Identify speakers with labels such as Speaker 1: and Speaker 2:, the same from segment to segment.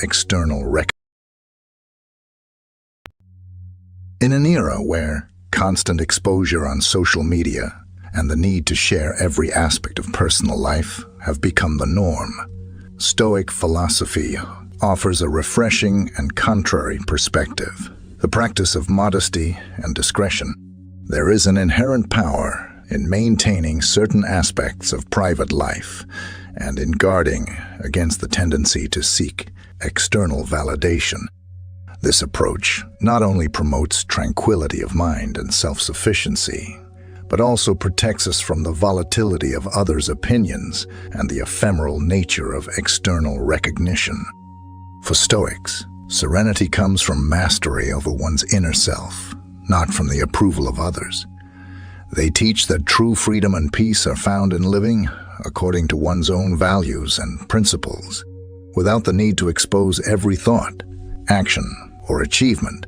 Speaker 1: external recognition. In an era where constant exposure on social media and the need to share every aspect of personal life have become the norm, Stoic philosophy offers a refreshing and contrary perspective. The practice of modesty and discretion. There is an inherent power in maintaining certain aspects of private life and in guarding against the tendency to seek external validation. This approach not only promotes tranquility of mind and self-sufficiency, but also protects us from the volatility of others' opinions and the ephemeral nature of external recognition. For Stoics, serenity comes from mastery over one's inner self, not from the approval of others. They teach that true freedom and peace are found in living according to one's own values and principles, without the need to expose every thought, action, or achievement.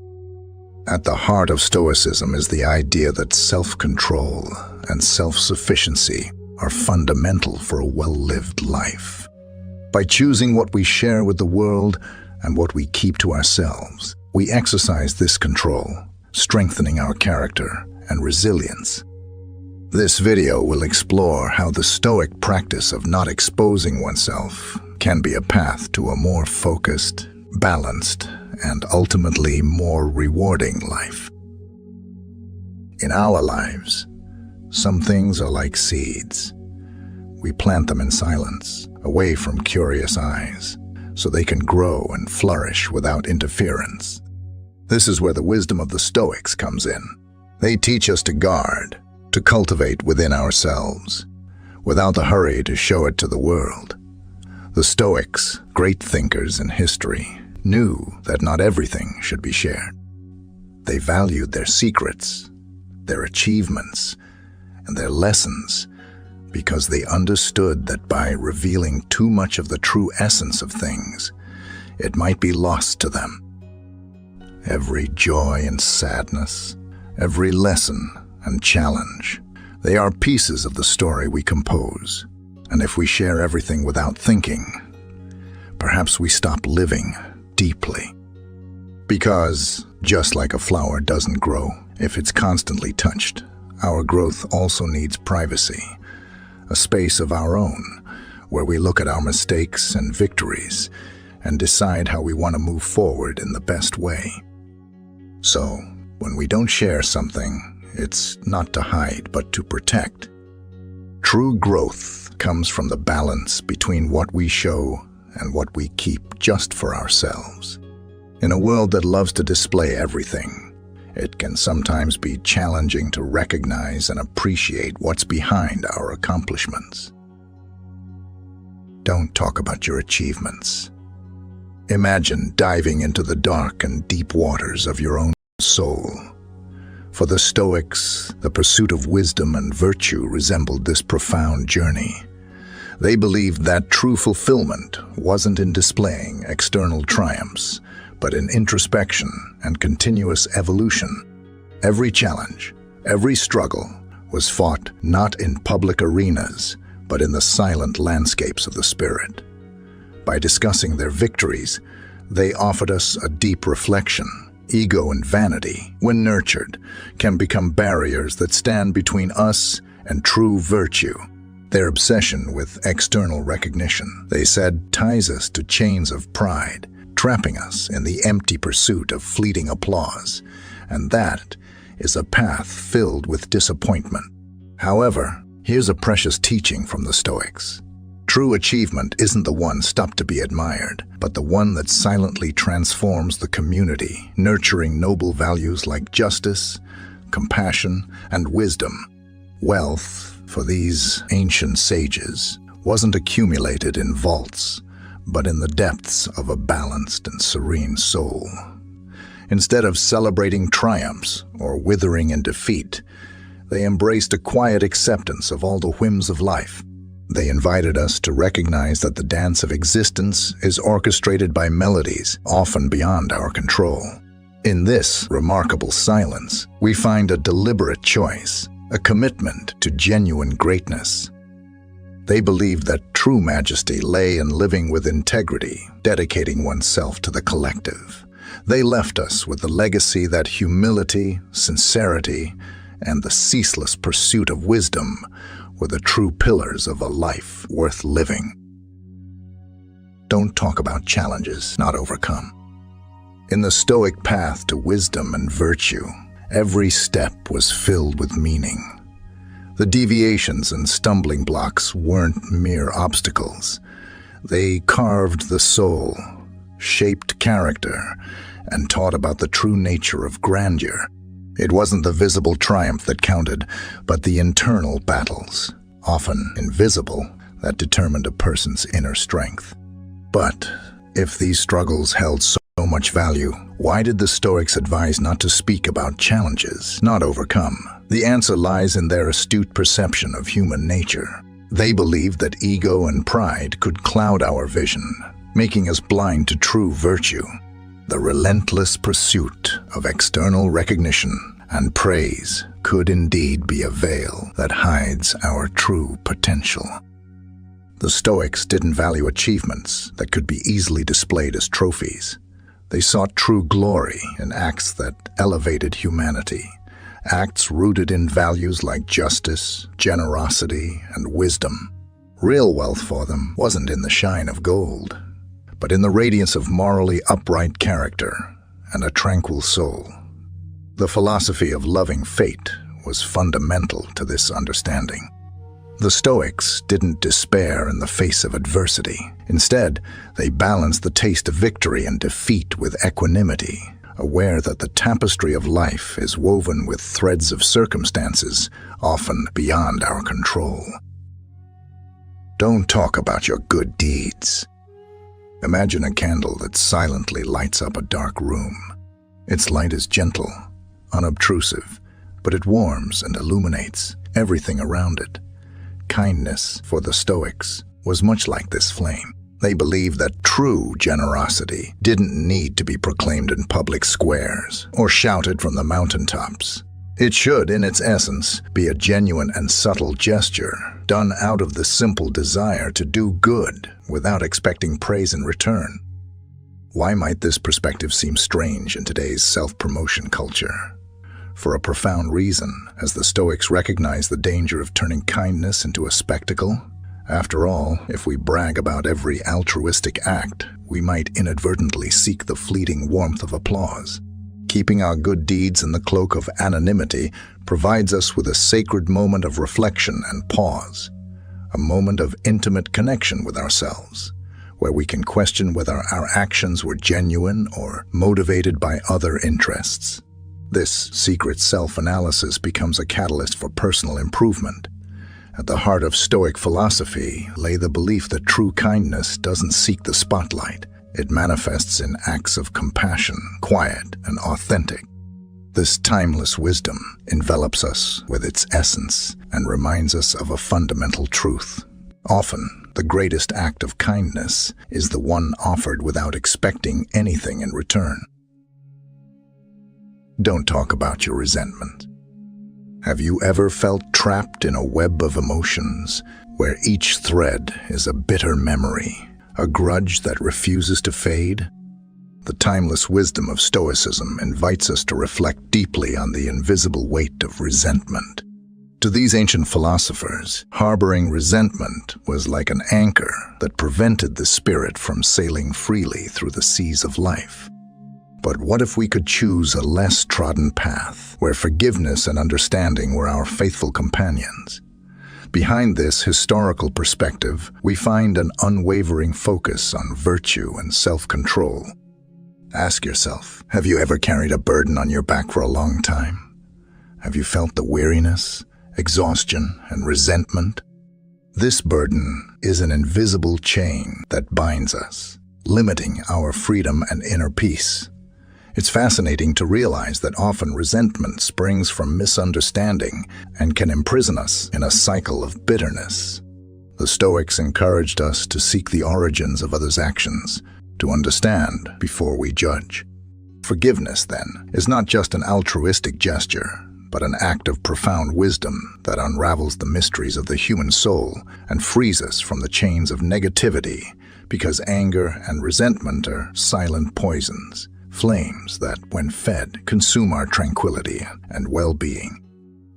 Speaker 1: At the heart of Stoicism is the idea that self-control and self-sufficiency are fundamental for a well-lived life. By choosing what we share with the world and what we keep to ourselves, we exercise this control, strengthening our character and resilience. This video will explore how the Stoic practice of not exposing oneself can be a path to a more focused, balanced, and ultimately more rewarding life. In our lives, some things are like seeds. We plant them in silence, away from curious eyes, so they can grow and flourish without interference. This is where the wisdom of the Stoics comes in. They teach us to guard, to cultivate within ourselves, without the hurry to show it to the world. The Stoics, great thinkers in history, knew that not everything should be shared. They valued their secrets, their achievements, and their lessons because they understood that by revealing too much of the true essence of things, it might be lost to them. Every joy and sadness, every lesson and challenge, they are pieces of the story we compose. And if we share everything without thinking, perhaps we stop living deeply. Because, just like a flower doesn't grow if it's constantly touched, our growth also needs privacy, a space of our own, where we look at our mistakes and victories and decide how we want to move forward in the best way. So, when we don't share something, it's not to hide, but to protect. True growth comes from the balance between what we show and what we keep just for ourselves. In a world that loves to display everything, it can sometimes be challenging to recognize and appreciate what's behind our accomplishments. Don't talk about your achievements. Imagine diving into the dark and deep waters of your own soul. For the Stoics, the pursuit of wisdom and virtue resembled this profound journey. They believed that true fulfillment wasn't in displaying external triumphs, but in introspection and continuous evolution. Every challenge, every struggle was fought not in public arenas, but in the silent landscapes of the spirit. By discussing their victories, they offered us a deep reflection. Ego and vanity, when nurtured, can become barriers that stand between us and true virtue. Their obsession with external recognition, they said, ties us to chains of pride, trapping us in the empty pursuit of fleeting applause, and that is a path filled with disappointment. However, here's a precious teaching from the Stoics. True achievement isn't the one stopped to be admired, but the one that silently transforms the community, nurturing noble values like justice, compassion, and wisdom. Wealth, for these ancient sages, wasn't accumulated in vaults, but in the depths of a balanced and serene soul. Instead of celebrating triumphs or withering in defeat, they embraced a quiet acceptance of all the whims of life. They invited us to recognize that the dance of existence is orchestrated by melodies often beyond our control. In this remarkable silence, we find a deliberate choice, a commitment to genuine greatness. They believed that true majesty lay in living with integrity, dedicating oneself to the collective. They left us with the legacy that humility, sincerity, and the ceaseless pursuit of wisdom were the true pillars of a life worth living. Don't talk about challenges not overcome. In the Stoic path to wisdom and virtue, every step was filled with meaning. The deviations and stumbling blocks weren't mere obstacles. They carved the soul, shaped character, and taught about the true nature of grandeur. It wasn't the visible triumph that counted, but the internal battles, often invisible, that determined a person's inner strength. But if these struggles held so much value, why did the Stoics advise not to speak about challenges not overcome? The answer lies in their astute perception of human nature. They believed that ego and pride could cloud our vision, making us blind to true virtue. The relentless pursuit of external recognition and praise could indeed be a veil that hides our true potential. The Stoics didn't value achievements that could be easily displayed as trophies. They sought true glory in acts that elevated humanity, acts rooted in values like justice, generosity, and wisdom. Real wealth for them wasn't in the shine of gold, but in the radiance of morally upright character and a tranquil soul. The philosophy of loving fate was fundamental to this understanding. The Stoics didn't despair in the face of adversity. Instead, they balanced the taste of victory and defeat with equanimity, aware that the tapestry of life is woven with threads of circumstances often beyond our control. Don't talk about your good deeds. Imagine a candle that silently lights up a dark room. Its light is gentle, unobtrusive, but it warms and illuminates everything around it. Kindness, for the Stoics, was much like this flame. They believed that true generosity didn't need to be proclaimed in public squares or shouted from the mountaintops. It should, in its essence, be a genuine and subtle gesture, done out of the simple desire to do good without expecting praise in return. Why might this perspective seem strange in today's self-promotion culture? For a profound reason, as the Stoics recognize the danger of turning kindness into a spectacle. After all, if we brag about every altruistic act, we might inadvertently seek the fleeting warmth of applause. Keeping our good deeds in the cloak of anonymity provides us with a sacred moment of reflection and pause, a moment of intimate connection with ourselves, where we can question whether our actions were genuine or motivated by other interests. This secret self-analysis becomes a catalyst for personal improvement. At the heart of Stoic philosophy lay the belief that true kindness doesn't seek the spotlight. It manifests in acts of compassion, quiet and authentic. This timeless wisdom envelops us with its essence and reminds us of a fundamental truth. Often, the greatest act of kindness is the one offered without expecting anything in return. Don't talk about your resentment. Have you ever felt trapped in a web of emotions where each thread is a bitter memory, a grudge that refuses to fade? The timeless wisdom of Stoicism invites us to reflect deeply on the invisible weight of resentment. To these ancient philosophers, harboring resentment was like an anchor that prevented the spirit from sailing freely through the seas of life. But what if we could choose a less trodden path, where forgiveness and understanding were our faithful companions? Behind this historical perspective, we find an unwavering focus on virtue and self-control. Ask yourself, have you ever carried a burden on your back for a long time? Have you felt the weariness, exhaustion, and resentment? This burden is an invisible chain that binds us, limiting our freedom and inner peace. It's fascinating to realize that often resentment springs from misunderstanding and can imprison us in a cycle of bitterness. The Stoics encouraged us to seek the origins of others' actions, to understand before we judge. Forgiveness, then, is not just an altruistic gesture. but an act of profound wisdom that unravels the mysteries of the human soul and frees us from the chains of negativity, because anger and resentment are silent poisons, flames that, when fed, consume our tranquility and well-being.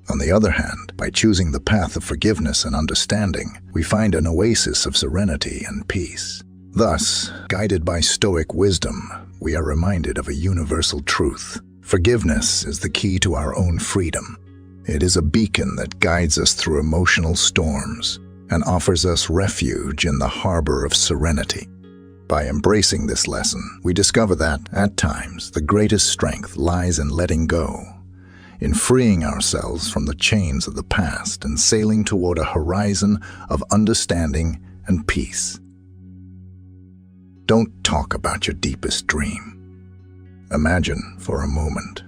Speaker 1: On the other hand, by choosing the path of forgiveness and understanding, we find an oasis of serenity and peace. Thus, guided by Stoic wisdom, we are reminded of a universal truth. Forgiveness is the key to our own freedom. It is a beacon that guides us through emotional storms and offers us refuge in the harbor of serenity. By embracing this lesson, we discover that, at times, the greatest strength lies in letting go, in freeing ourselves from the chains of the past and sailing toward a horizon of understanding and peace. Don't talk about your deepest dream. Imagine, for a moment,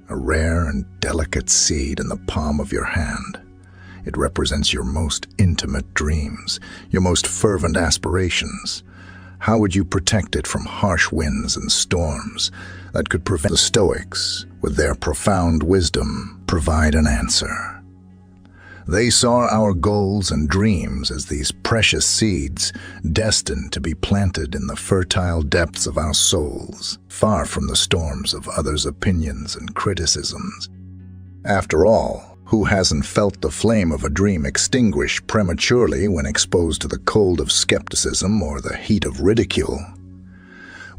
Speaker 1: a rare and delicate seed in the palm of your hand. It represents your most intimate dreams, your most fervent aspirations. How would you protect it from harsh winds and storms that could prevent? The Stoics, with their profound wisdom, provide an answer. They saw our goals and dreams as these precious seeds destined to be planted in the fertile depths of our souls, far from the storms of others' opinions and criticisms. After all, who hasn't felt the flame of a dream extinguish prematurely when exposed to the cold of skepticism or the heat of ridicule?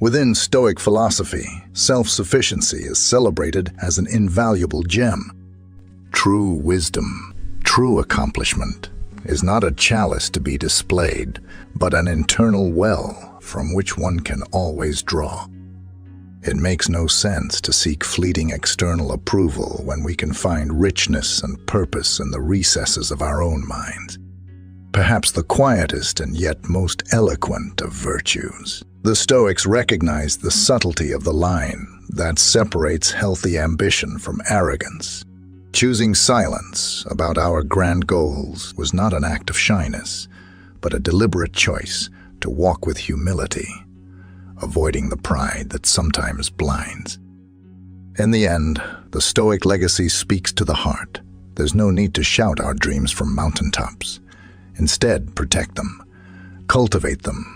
Speaker 1: Within Stoic philosophy, self-sufficiency is celebrated as an invaluable gem. True wisdom, true accomplishment, is not a chalice to be displayed, but an internal well from which one can always draw. It makes no sense to seek fleeting external approval when we can find richness and purpose in the recesses of our own minds. Perhaps the quietest and yet most eloquent of virtues. The Stoics recognized the subtlety of the line that separates healthy ambition from arrogance. Choosing silence about our grand goals was not an act of shyness, but a deliberate choice to walk with humility, avoiding the pride that sometimes blinds. In the end, the Stoic legacy speaks to the heart. There's no need to shout our dreams from mountaintops. Instead, protect them, cultivate them,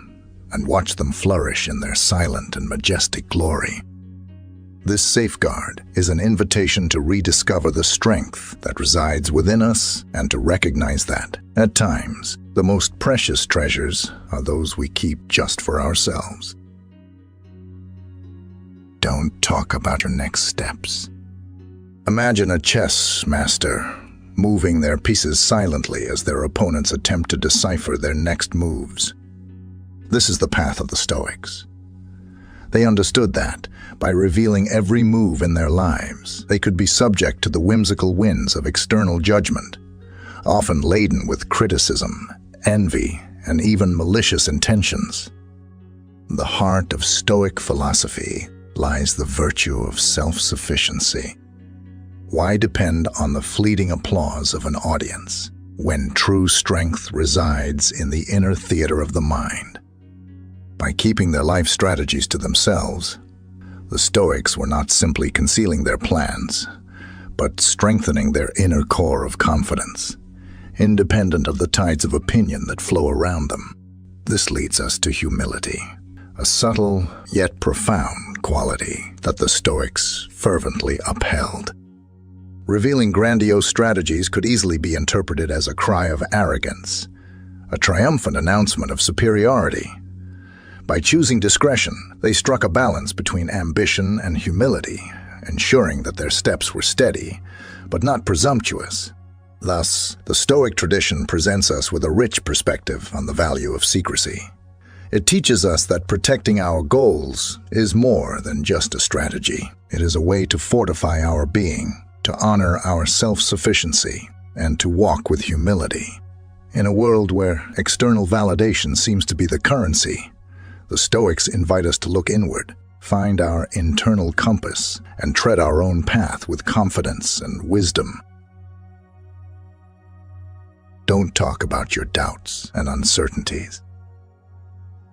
Speaker 1: and watch them flourish in their silent and majestic glory. This safeguard is an invitation to rediscover the strength that resides within us and to recognize that, at times, the most precious treasures are those we keep just for ourselves. Don't talk about your next steps. Imagine a chess master moving their pieces silently as their opponents attempt to decipher their next moves. This is the path of the Stoics. They understood that, by revealing every move in their lives, they could be subject to the whimsical winds of external judgment, often laden with criticism, envy, and even malicious intentions. The heart of Stoic philosophy lies the virtue of self-sufficiency. Why depend on the fleeting applause of an audience when true strength resides in the inner theater of the mind? By keeping their life strategies to themselves, the Stoics were not simply concealing their plans, but strengthening their inner core of confidence, independent of the tides of opinion that flow around them. This leads us to humility, a subtle yet profound quality that the Stoics fervently upheld. Revealing grandiose strategies could easily be interpreted as a cry of arrogance, a triumphant announcement of superiority. By choosing discretion, they struck a balance between ambition and humility, ensuring that their steps were steady, but not presumptuous. Thus, the Stoic tradition presents us with a rich perspective on the value of secrecy. It teaches us that protecting our goals is more than just a strategy. It is a way to fortify our being, to honor our self-sufficiency, and to walk with humility. In a world where external validation seems to be the currency, the Stoics invite us to look inward, find our internal compass, and tread our own path with confidence and wisdom. Don't talk about your doubts and uncertainties.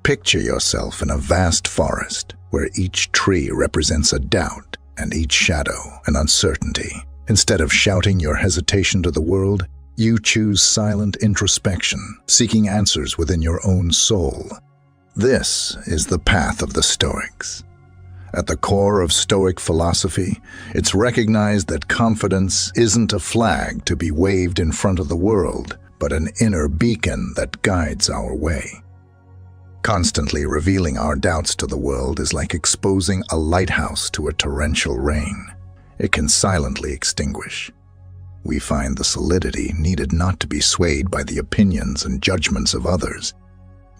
Speaker 1: Picture yourself in a vast forest where each tree represents a doubt and each shadow an uncertainty. Instead of shouting your hesitation to the world, you choose silent introspection, seeking answers within your own soul. This is the path of the Stoics. At the core of Stoic philosophy, it's recognized that confidence isn't a flag to be waved in front of the world, but an inner beacon that guides our way. Constantly revealing our doubts to the world is like exposing a lighthouse to a torrential rain. It can silently extinguish. We find the solidity needed not to be swayed by the opinions and judgments of others.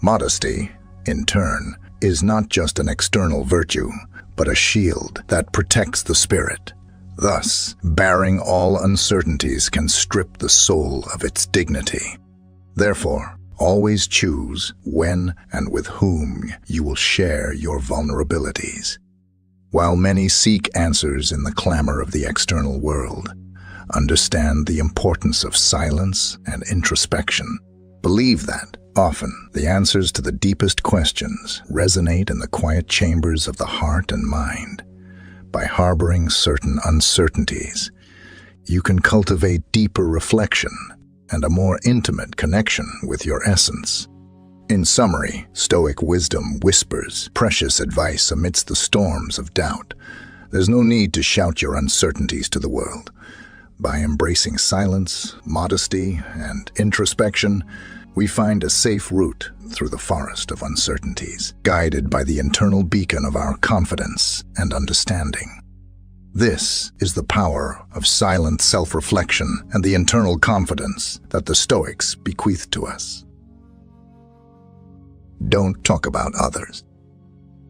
Speaker 1: Modesty, in turn, is not just an external virtue, but a shield that protects the spirit. Thus, bearing all uncertainties can strip the soul of its dignity. Therefore, always choose when and with whom you will share your vulnerabilities. While many seek answers in the clamor of the external world, understand the importance of silence and introspection. Believe that, often, the answers to the deepest questions resonate in the quiet chambers of the heart and mind. By harboring certain uncertainties, you can cultivate deeper reflection and a more intimate connection with your essence. In summary, Stoic wisdom whispers precious advice amidst the storms of doubt. There's no need to shout your uncertainties to the world. By embracing silence, modesty, and introspection, we find a safe route through the forest of uncertainties, guided by the internal beacon of our confidence and understanding. This is the power of silent self-reflection and the internal confidence that the Stoics bequeath to us. Don't talk about others.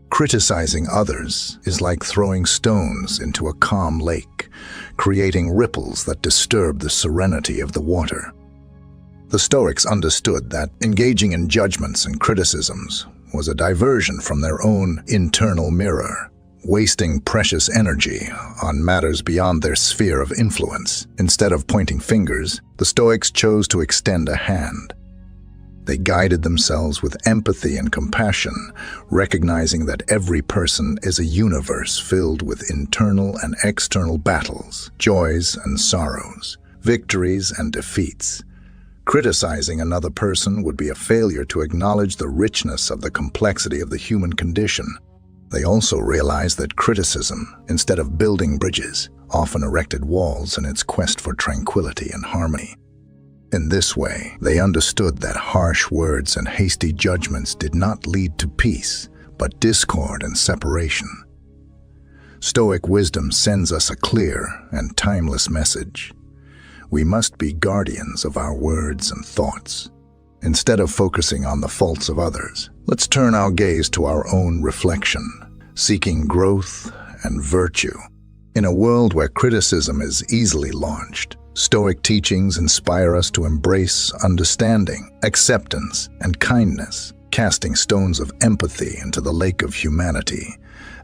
Speaker 1: Criticizing others is like throwing stones into a calm lake, creating ripples that disturb the serenity of the water. The Stoics understood that engaging in judgments and criticisms was a diversion from their own internal mirror, wasting precious energy on matters beyond their sphere of influence. Instead of pointing fingers, the Stoics chose to extend a hand. They guided themselves with empathy and compassion, recognizing that every person is a universe filled with internal and external battles, joys and sorrows, victories and defeats. Criticizing another person would be a failure to acknowledge the richness of the complexity of the human condition. They also realized that criticism, instead of building bridges, often erected walls in its quest for tranquility and harmony. In this way, they understood that harsh words and hasty judgments did not lead to peace, but discord and separation. Stoic wisdom sends us a clear and timeless message. We must be guardians of our words and thoughts. Instead of focusing on the faults of others, let's turn our gaze to our own reflection, seeking growth and virtue. In a world where criticism is easily launched, Stoic teachings inspire us to embrace understanding, acceptance, and kindness, casting stones of empathy into the lake of humanity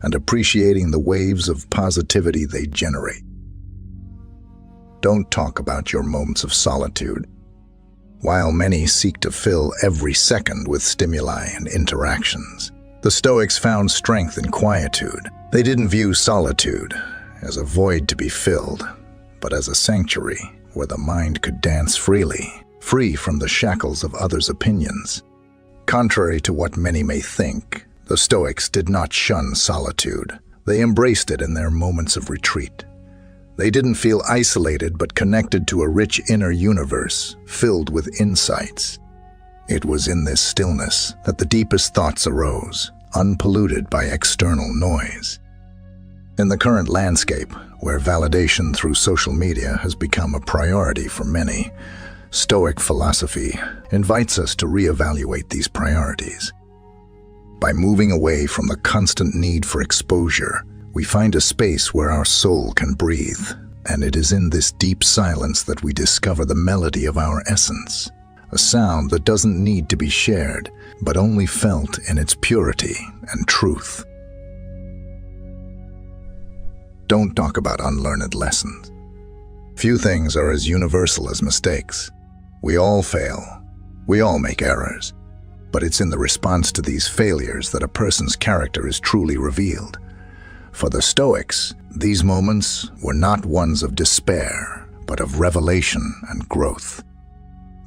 Speaker 1: and appreciating the waves of positivity they generate. Don't talk about your moments of solitude. While many seek to fill every second with stimuli and interactions, the Stoics found strength in quietude. They didn't view solitude as a void to be filled, but as a sanctuary where the mind could dance freely, free from the shackles of others' opinions. Contrary to what many may think, the Stoics did not shun solitude. They embraced it in their moments of retreat. They didn't feel isolated but connected to a rich inner universe filled with insights. It was in this stillness that the deepest thoughts arose, unpolluted by external noise. In the current landscape, where validation through social media has become a priority for many, Stoic philosophy invites us to reevaluate these priorities. By moving away from the constant need for exposure, we find a space where our soul can breathe, and it is in this deep silence that we discover the melody of our essence, a sound that doesn't need to be shared, but only felt in its purity and truth. Don't talk about unlearned lessons. Few things are as universal as mistakes. We all fail. We all make errors. But it's in the response to these failures that a person's character is truly revealed. For the Stoics, these moments were not ones of despair, but of revelation and growth.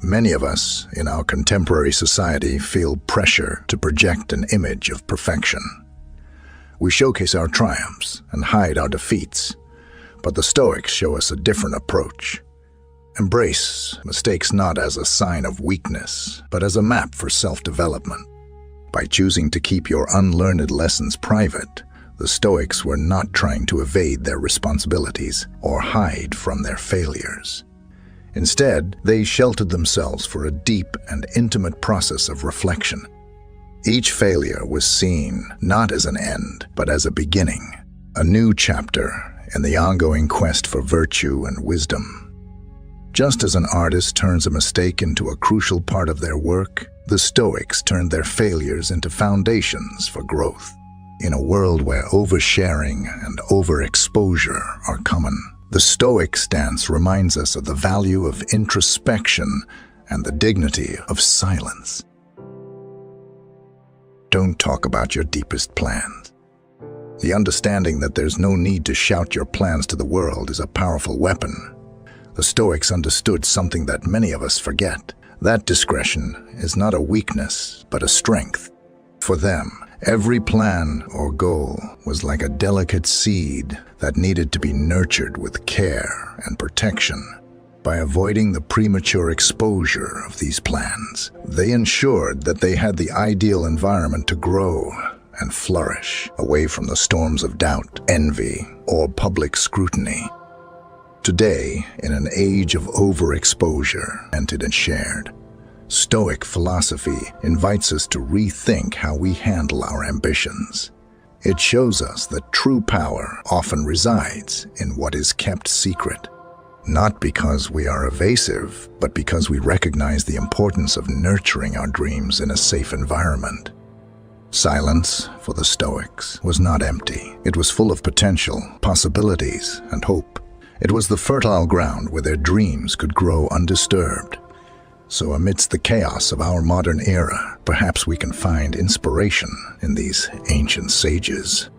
Speaker 1: Many of us in our contemporary society feel pressure to project an image of perfection. We showcase our triumphs and hide our defeats, but the Stoics show us a different approach. Embrace mistakes not as a sign of weakness, but as a map for self-development. By choosing to keep your unlearned lessons private, the Stoics were not trying to evade their responsibilities or hide from their failures. Instead, they sheltered themselves for a deep and intimate process of reflection. Each failure was seen not as an end, but as a beginning, a new chapter in the ongoing quest for virtue and wisdom. Just as an artist turns a mistake into a crucial part of their work, the Stoics turned their failures into foundations for growth. In a world where oversharing and overexposure are common, the Stoic stance reminds us of the value of introspection and the dignity of silence. Don't talk about your deepest plans. The understanding that there's no need to shout your plans to the world is a powerful weapon. The Stoics understood something that many of us forget. That discretion is not a weakness, but a strength. For them, every plan or goal was like a delicate seed that needed to be nurtured with care and protection. By avoiding the premature exposure of these plans, they ensured that they had the ideal environment to grow and flourish, away from the storms of doubt, envy, or public scrutiny. Today, in an age of overexposure, entered and shared, Stoic philosophy invites us to rethink how we handle our ambitions. It shows us that true power often resides in what is kept secret, not because we are evasive, but because we recognize the importance of nurturing our dreams in a safe environment. Silence, for the Stoics, was not empty. It was full of potential, possibilities, and hope. It was the fertile ground where their dreams could grow undisturbed. So amidst the chaos of our modern era, perhaps we can find inspiration in these ancient sages.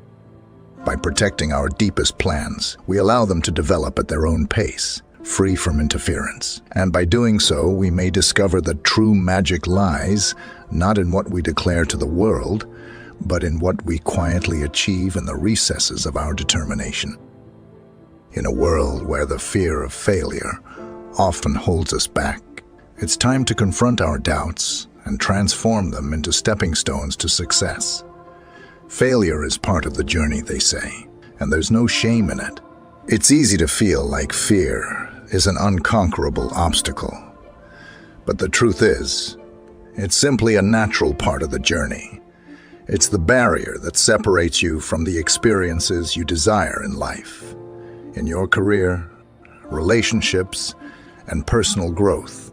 Speaker 1: By protecting our deepest plans, we allow them to develop at their own pace, free from interference. And by doing so, we may discover that true magic lies not in what we declare to the world, but in what we quietly achieve in the recesses of our determination. In a world where the fear of failure often holds us back, it's time to confront our doubts and transform them into stepping stones to success. Failure is part of the journey, they say, and there's no shame in it. It's easy to feel like fear is an unconquerable obstacle. But the truth is, it's simply a natural part of the journey. It's the barrier that separates you from the experiences you desire in life, in your career, relationships, and personal growth.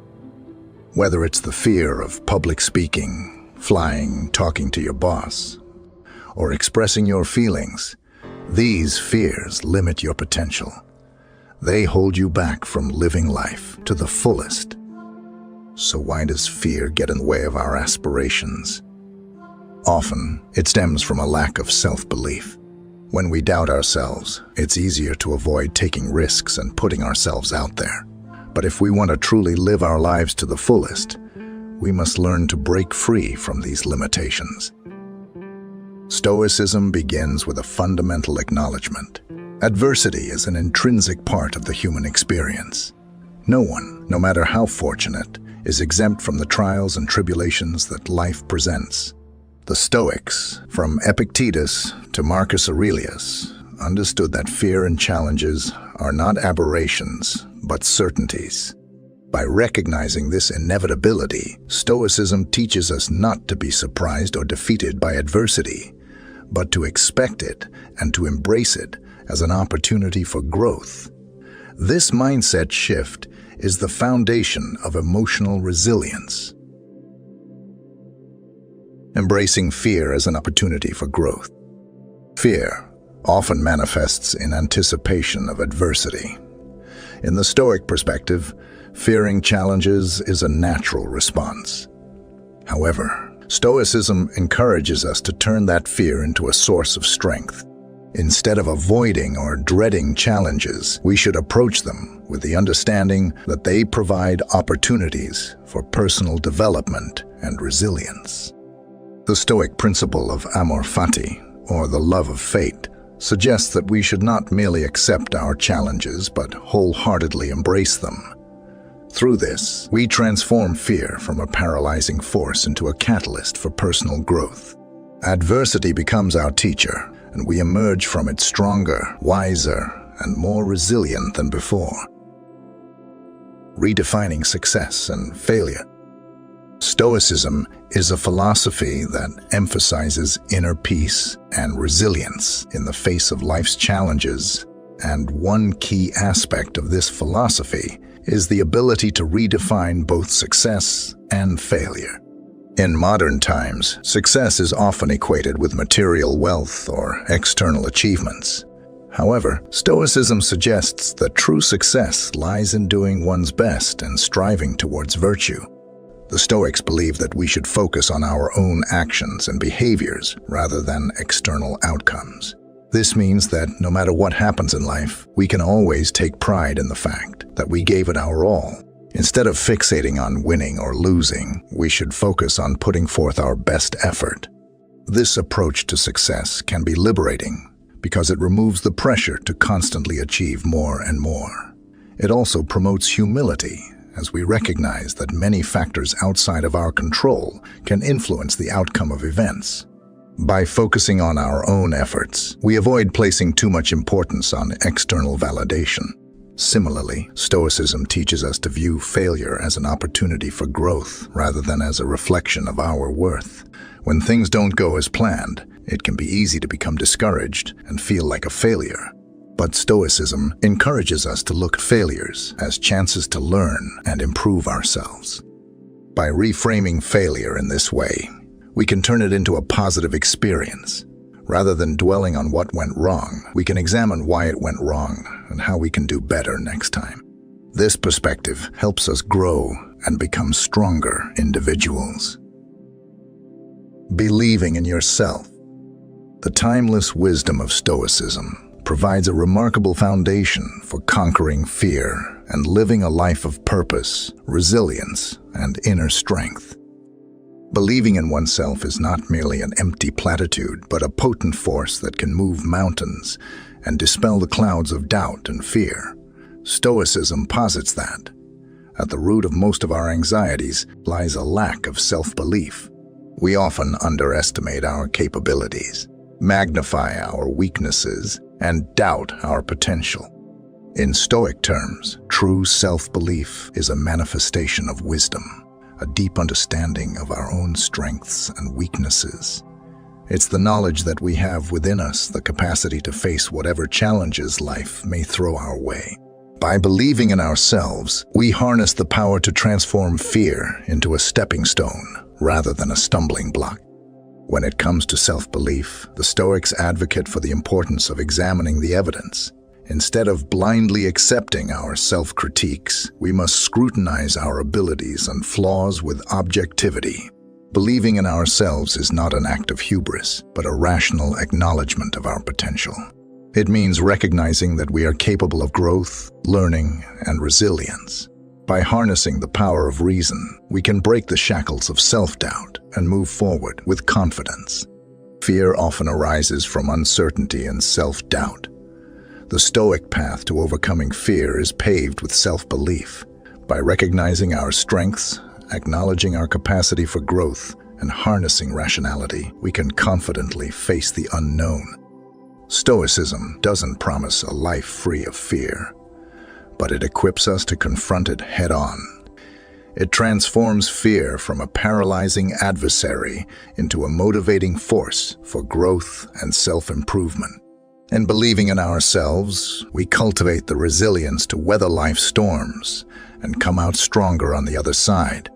Speaker 1: Whether it's the fear of public speaking, flying, talking to your boss, or expressing your feelings, these fears limit your potential. They hold you back from living life to the fullest. So why does fear get in the way of our aspirations? Often, it stems from a lack of self-belief. When we doubt ourselves, it's easier to avoid taking risks and putting ourselves out there. But if we want to truly live our lives to the fullest, we must learn to break free from these limitations. Stoicism begins with a fundamental acknowledgement. Adversity is an intrinsic part of the human experience. No one, no matter how fortunate, is exempt from the trials and tribulations that life presents. The Stoics, from Epictetus to Marcus Aurelius, understood that fear and challenges are not aberrations, but certainties. By recognizing this inevitability, Stoicism teaches us not to be surprised or defeated by adversity, but to expect it and to embrace it as an opportunity for growth. This mindset shift is the foundation of emotional resilience. Embracing fear as an opportunity for growth. Fear often manifests in anticipation of adversity. In the Stoic perspective, fearing challenges is a natural response. However, Stoicism encourages us to turn that fear into a source of strength. Instead of avoiding or dreading challenges, we should approach them with the understanding that they provide opportunities for personal development and resilience. The Stoic principle of amor fati, or the love of fate, suggests that we should not merely accept our challenges but wholeheartedly embrace them. Through this, we transform fear from a paralyzing force into a catalyst for personal growth. Adversity becomes our teacher, and we emerge from it stronger, wiser, and more resilient than before. Redefining success and failure. Stoicism is a philosophy that emphasizes inner peace and resilience in the face of life's challenges, and one key aspect of this philosophy is the ability to redefine both success and failure. In modern times, success is often equated with material wealth or external achievements. However, Stoicism suggests that true success lies in doing one's best and striving towards virtue. The Stoics believe that we should focus on our own actions and behaviors rather than external outcomes. This means that no matter what happens in life, we can always take pride in the fact that we gave it our all. Instead of fixating on winning or losing, we should focus on putting forth our best effort. This approach to success can be liberating because it removes the pressure to constantly achieve more and more. It also promotes humility, as we recognize that many factors outside of our control can influence the outcome of events. By focusing on our own efforts, we avoid placing too much importance on external validation. Similarly, Stoicism teaches us to view failure as an opportunity for growth rather than as a reflection of our worth. When things don't go as planned, it can be easy to become discouraged and feel like a failure. But Stoicism encourages us to look at failures as chances to learn and improve ourselves. By reframing failure in this way, we can turn it into a positive experience. Rather than dwelling on what went wrong, we can examine why it went wrong and how we can do better next time. This perspective helps us grow and become stronger individuals. Believing in yourself. The timeless wisdom of Stoicism provides a remarkable foundation for conquering fear and living a life of purpose, resilience, and inner strength. Believing in oneself is not merely an empty platitude, but a potent force that can move mountains and dispel the clouds of doubt and fear. Stoicism posits that at the root of most of our anxieties lies a lack of self-belief. We often underestimate our capabilities, magnify our weaknesses, and doubt our potential. In Stoic terms, true self-belief is a manifestation of wisdom, a deep understanding of our own strengths and weaknesses. It's the knowledge that we have within us the capacity to face whatever challenges life may throw our way. By believing in ourselves, we harness the power to transform fear into a stepping stone rather than a stumbling block. When it comes to self-belief, the Stoics advocate for the importance of examining the evidence. Instead of blindly accepting our self-critiques, we must scrutinize our abilities and flaws with objectivity. Believing in ourselves is not an act of hubris, but a rational acknowledgement of our potential. It means recognizing that we are capable of growth, learning, and resilience. By harnessing the power of reason, we can break the shackles of self-doubt and move forward with confidence. Fear often arises from uncertainty and self-doubt. The Stoic path to overcoming fear is paved with self-belief. By recognizing our strengths, acknowledging our capacity for growth, and harnessing rationality, we can confidently face the unknown. Stoicism doesn't promise a life free of fear, but it equips us to confront it head-on. It transforms fear from a paralyzing adversary into a motivating force for growth and self-improvement. In believing in ourselves, we cultivate the resilience to weather life's storms and come out stronger on the other side.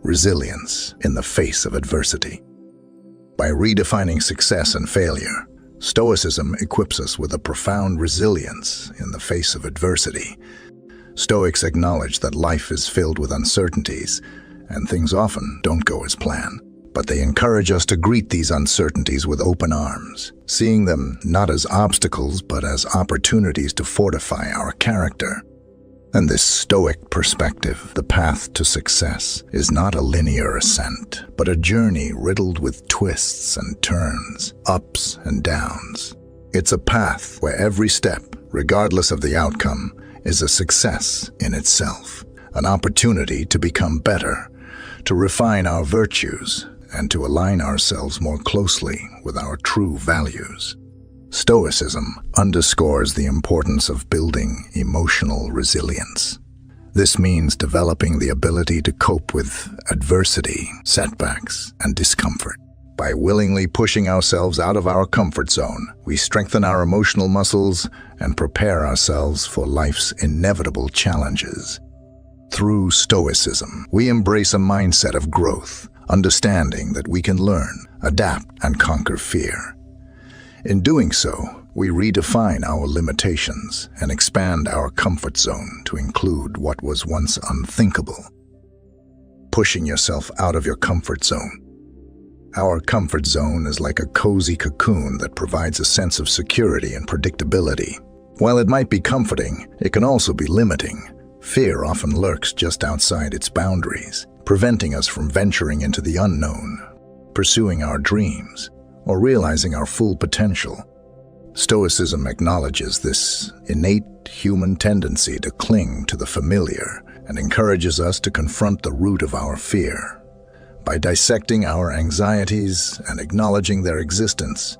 Speaker 1: Resilience in the face of adversity. By redefining success and failure, Stoicism equips us with a profound resilience in the face of adversity. Stoics acknowledge that life is filled with uncertainties, and things often don't go as planned. but they encourage us to greet these uncertainties with open arms, seeing them not as obstacles but as opportunities to fortify our character. And this Stoic perspective, the path to success, is not a linear ascent, but a journey riddled with twists and turns, ups and downs. It's a path where every step, regardless of the outcome, is a success in itself, an opportunity to become better, to refine our virtues, and to align ourselves more closely with our true values. Stoicism underscores the importance of building emotional resilience. This means developing the ability to cope with adversity, setbacks, and discomfort. By willingly pushing ourselves out of our comfort zone, we strengthen our emotional muscles and prepare ourselves for life's inevitable challenges. Through Stoicism, we embrace a mindset of growth, understanding that we can learn, adapt, and conquer fear. In doing so, we redefine our limitations and expand our comfort zone to include what was once unthinkable. Pushing yourself out of your comfort zone. Our comfort zone is like a cozy cocoon that provides a sense of security and predictability. While it might be comforting, it can also be limiting. Fear often lurks just outside its boundaries, preventing us from venturing into the unknown, pursuing our dreams, or realizing our full potential. Stoicism acknowledges this innate human tendency to cling to the familiar and encourages us to confront the root of our fear. By dissecting our anxieties and acknowledging their existence,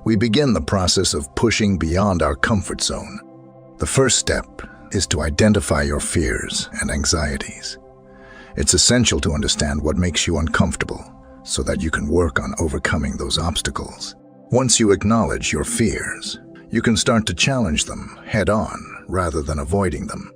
Speaker 1: we begin the process of pushing beyond our comfort zone. The first step is to identify your fears and anxieties. It's essential to understand what makes you uncomfortable, so that you can work on overcoming those obstacles. Once you acknowledge your fears, you can start to challenge them head-on rather than avoiding them.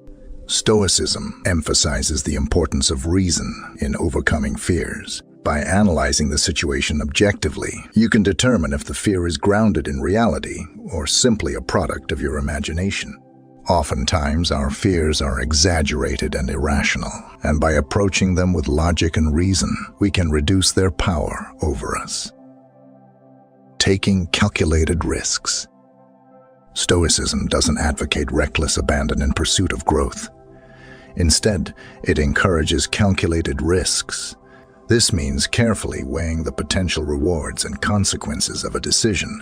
Speaker 1: Stoicism emphasizes the importance of reason in overcoming fears. By analyzing the situation objectively, you can determine if the fear is grounded in reality or simply a product of your imagination. Oftentimes, our fears are exaggerated and irrational, and by approaching them with logic and reason, we can reduce their power over us. Taking calculated risks. Stoicism doesn't advocate reckless abandon in pursuit of growth. Instead, it encourages calculated risks. This means carefully weighing the potential rewards and consequences of a decision.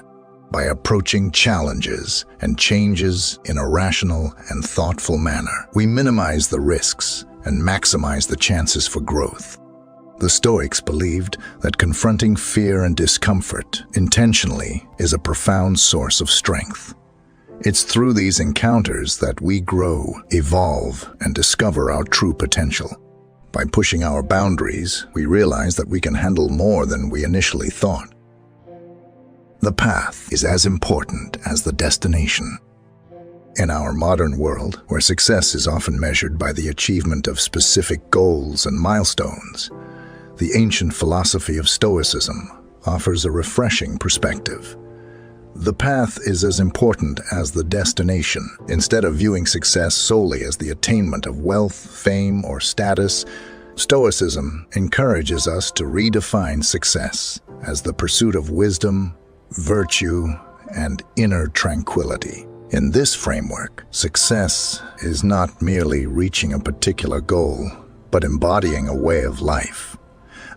Speaker 1: By approaching challenges and changes in a rational and thoughtful manner, we minimize the risks and maximize the chances for growth. The Stoics believed that confronting fear and discomfort intentionally is a profound source of strength. It's through these encounters that we grow, evolve, and discover our true potential. By pushing our boundaries, we realize that we can handle more than we initially thought. The path is as important as the destination. In our modern world, where success is often measured by the achievement of specific goals and milestones, the ancient philosophy of Stoicism offers a refreshing perspective. The path is as important as the destination. Instead of viewing success solely as the attainment of wealth, fame, or status, Stoicism encourages us to redefine success as the pursuit of wisdom, virtue, and inner tranquility. In this framework, success is not merely reaching a particular goal, but embodying a way of life,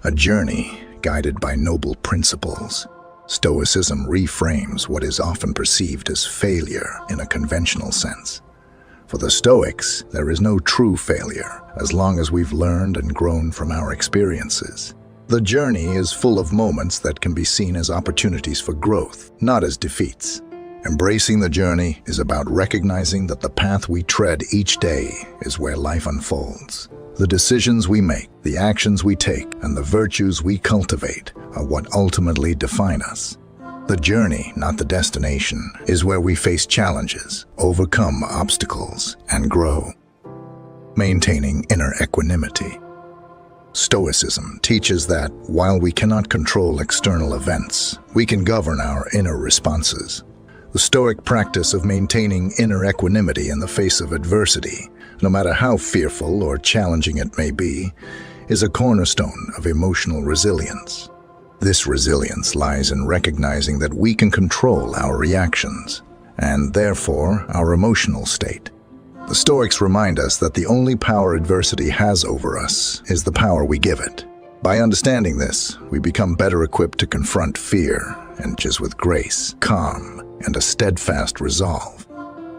Speaker 1: a journey guided by noble principles. Stoicism reframes what is often perceived as failure in a conventional sense. For the Stoics, there is no true failure as long as we've learned and grown from our experiences. The journey is full of moments that can be seen as opportunities for growth, not as defeats. Embracing the journey is about recognizing that the path we tread each day is where life unfolds. The decisions we make, the actions we take, and the virtues we cultivate are what ultimately define us. The journey, not the destination, is where we face challenges, overcome obstacles, and grow. Maintaining inner equanimity. Stoicism teaches that while we cannot control external events, we can govern our inner responses. The Stoic practice of maintaining inner equanimity in the face of adversity, no matter how fearful or challenging it may be, is a cornerstone of emotional resilience. This resilience lies in recognizing that we can control our reactions, and therefore our emotional state. The Stoics remind us that the only power adversity has over us is the power we give it. By understanding this, we become better equipped to confront fear, and just with grace, calm, and a steadfast resolve.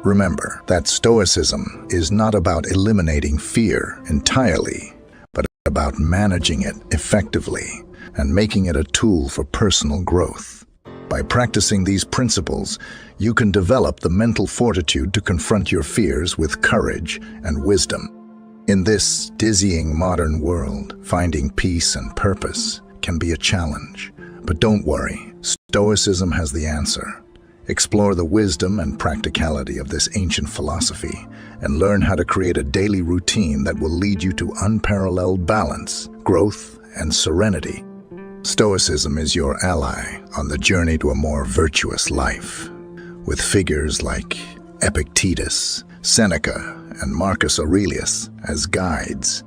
Speaker 1: Remember that Stoicism is not about eliminating fear entirely, but about managing it effectively and making it a tool for personal growth. By practicing these principles, you can develop the mental fortitude to confront your fears with courage and wisdom. In this dizzying modern world, finding peace and purpose can be a challenge. But don't worry, Stoicism has the answer. Explore the wisdom and practicality of this ancient philosophy and learn how to create a daily routine that will lead you to unparalleled balance, growth, and serenity. Stoicism is your ally on the journey to a more virtuous life, with figures like Epictetus, Seneca, and Marcus Aurelius as guides.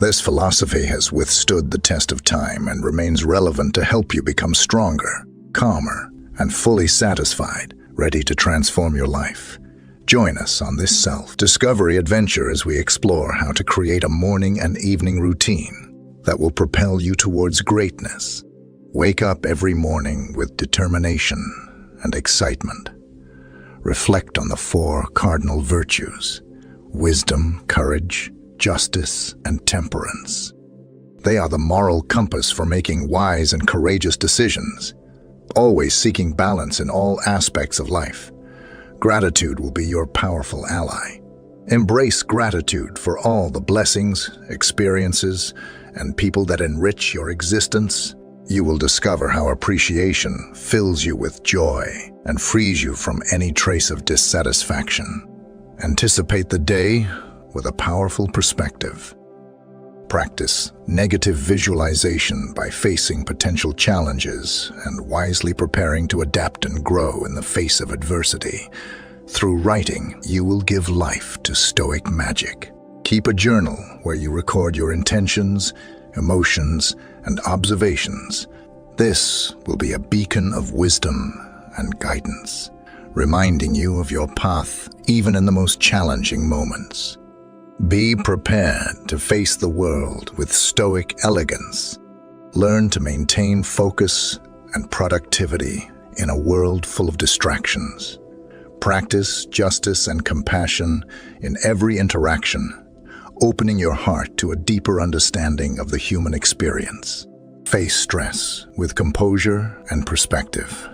Speaker 1: This philosophy has withstood the test of time and remains relevant to help you become stronger, calmer, and fully satisfied, ready to transform your life. Join us on this self-discovery adventure as we explore how to create a morning and evening routine that will propel you towards greatness. Wake up every morning with determination and excitement. Reflect on the 4 cardinal virtues: wisdom, courage, justice, and temperance. They are the moral compass for making wise and courageous decisions, always seeking balance in all aspects of life. Gratitude will be your powerful ally. Embrace gratitude for all the blessings, experiences, and people that enrich your existence. You will discover how appreciation fills you with joy and frees you from any trace of dissatisfaction. Anticipate the day with a powerful perspective. Practice negative visualization by facing potential challenges and wisely preparing to adapt and grow in the face of adversity. Through writing, you will give life to Stoic magic. Keep a journal where you record your intentions, emotions, and observations. This will be a beacon of wisdom and guidance, reminding you of your path even in the most challenging moments. Be prepared to face the world with Stoic elegance. Learn to maintain focus and productivity in a world full of distractions. Practice justice and compassion in every interaction, opening your heart to a deeper understanding of the human experience. Face stress with composure and perspective,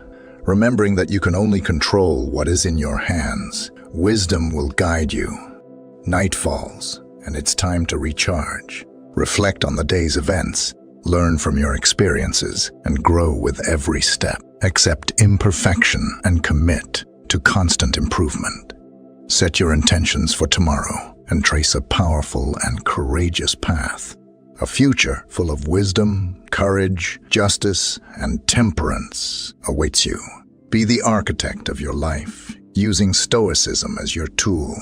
Speaker 1: remembering that you can only control what is in your hands. Wisdom will guide you. Night falls, and it's time to recharge. Reflect on the day's events, learn from your experiences, and grow with every step. Accept imperfection and commit to constant improvement. Set your intentions for tomorrow and trace a powerful and courageous path. A future full of wisdom, courage, justice, and temperance awaits you. Be the architect of your life, using Stoicism as your tool.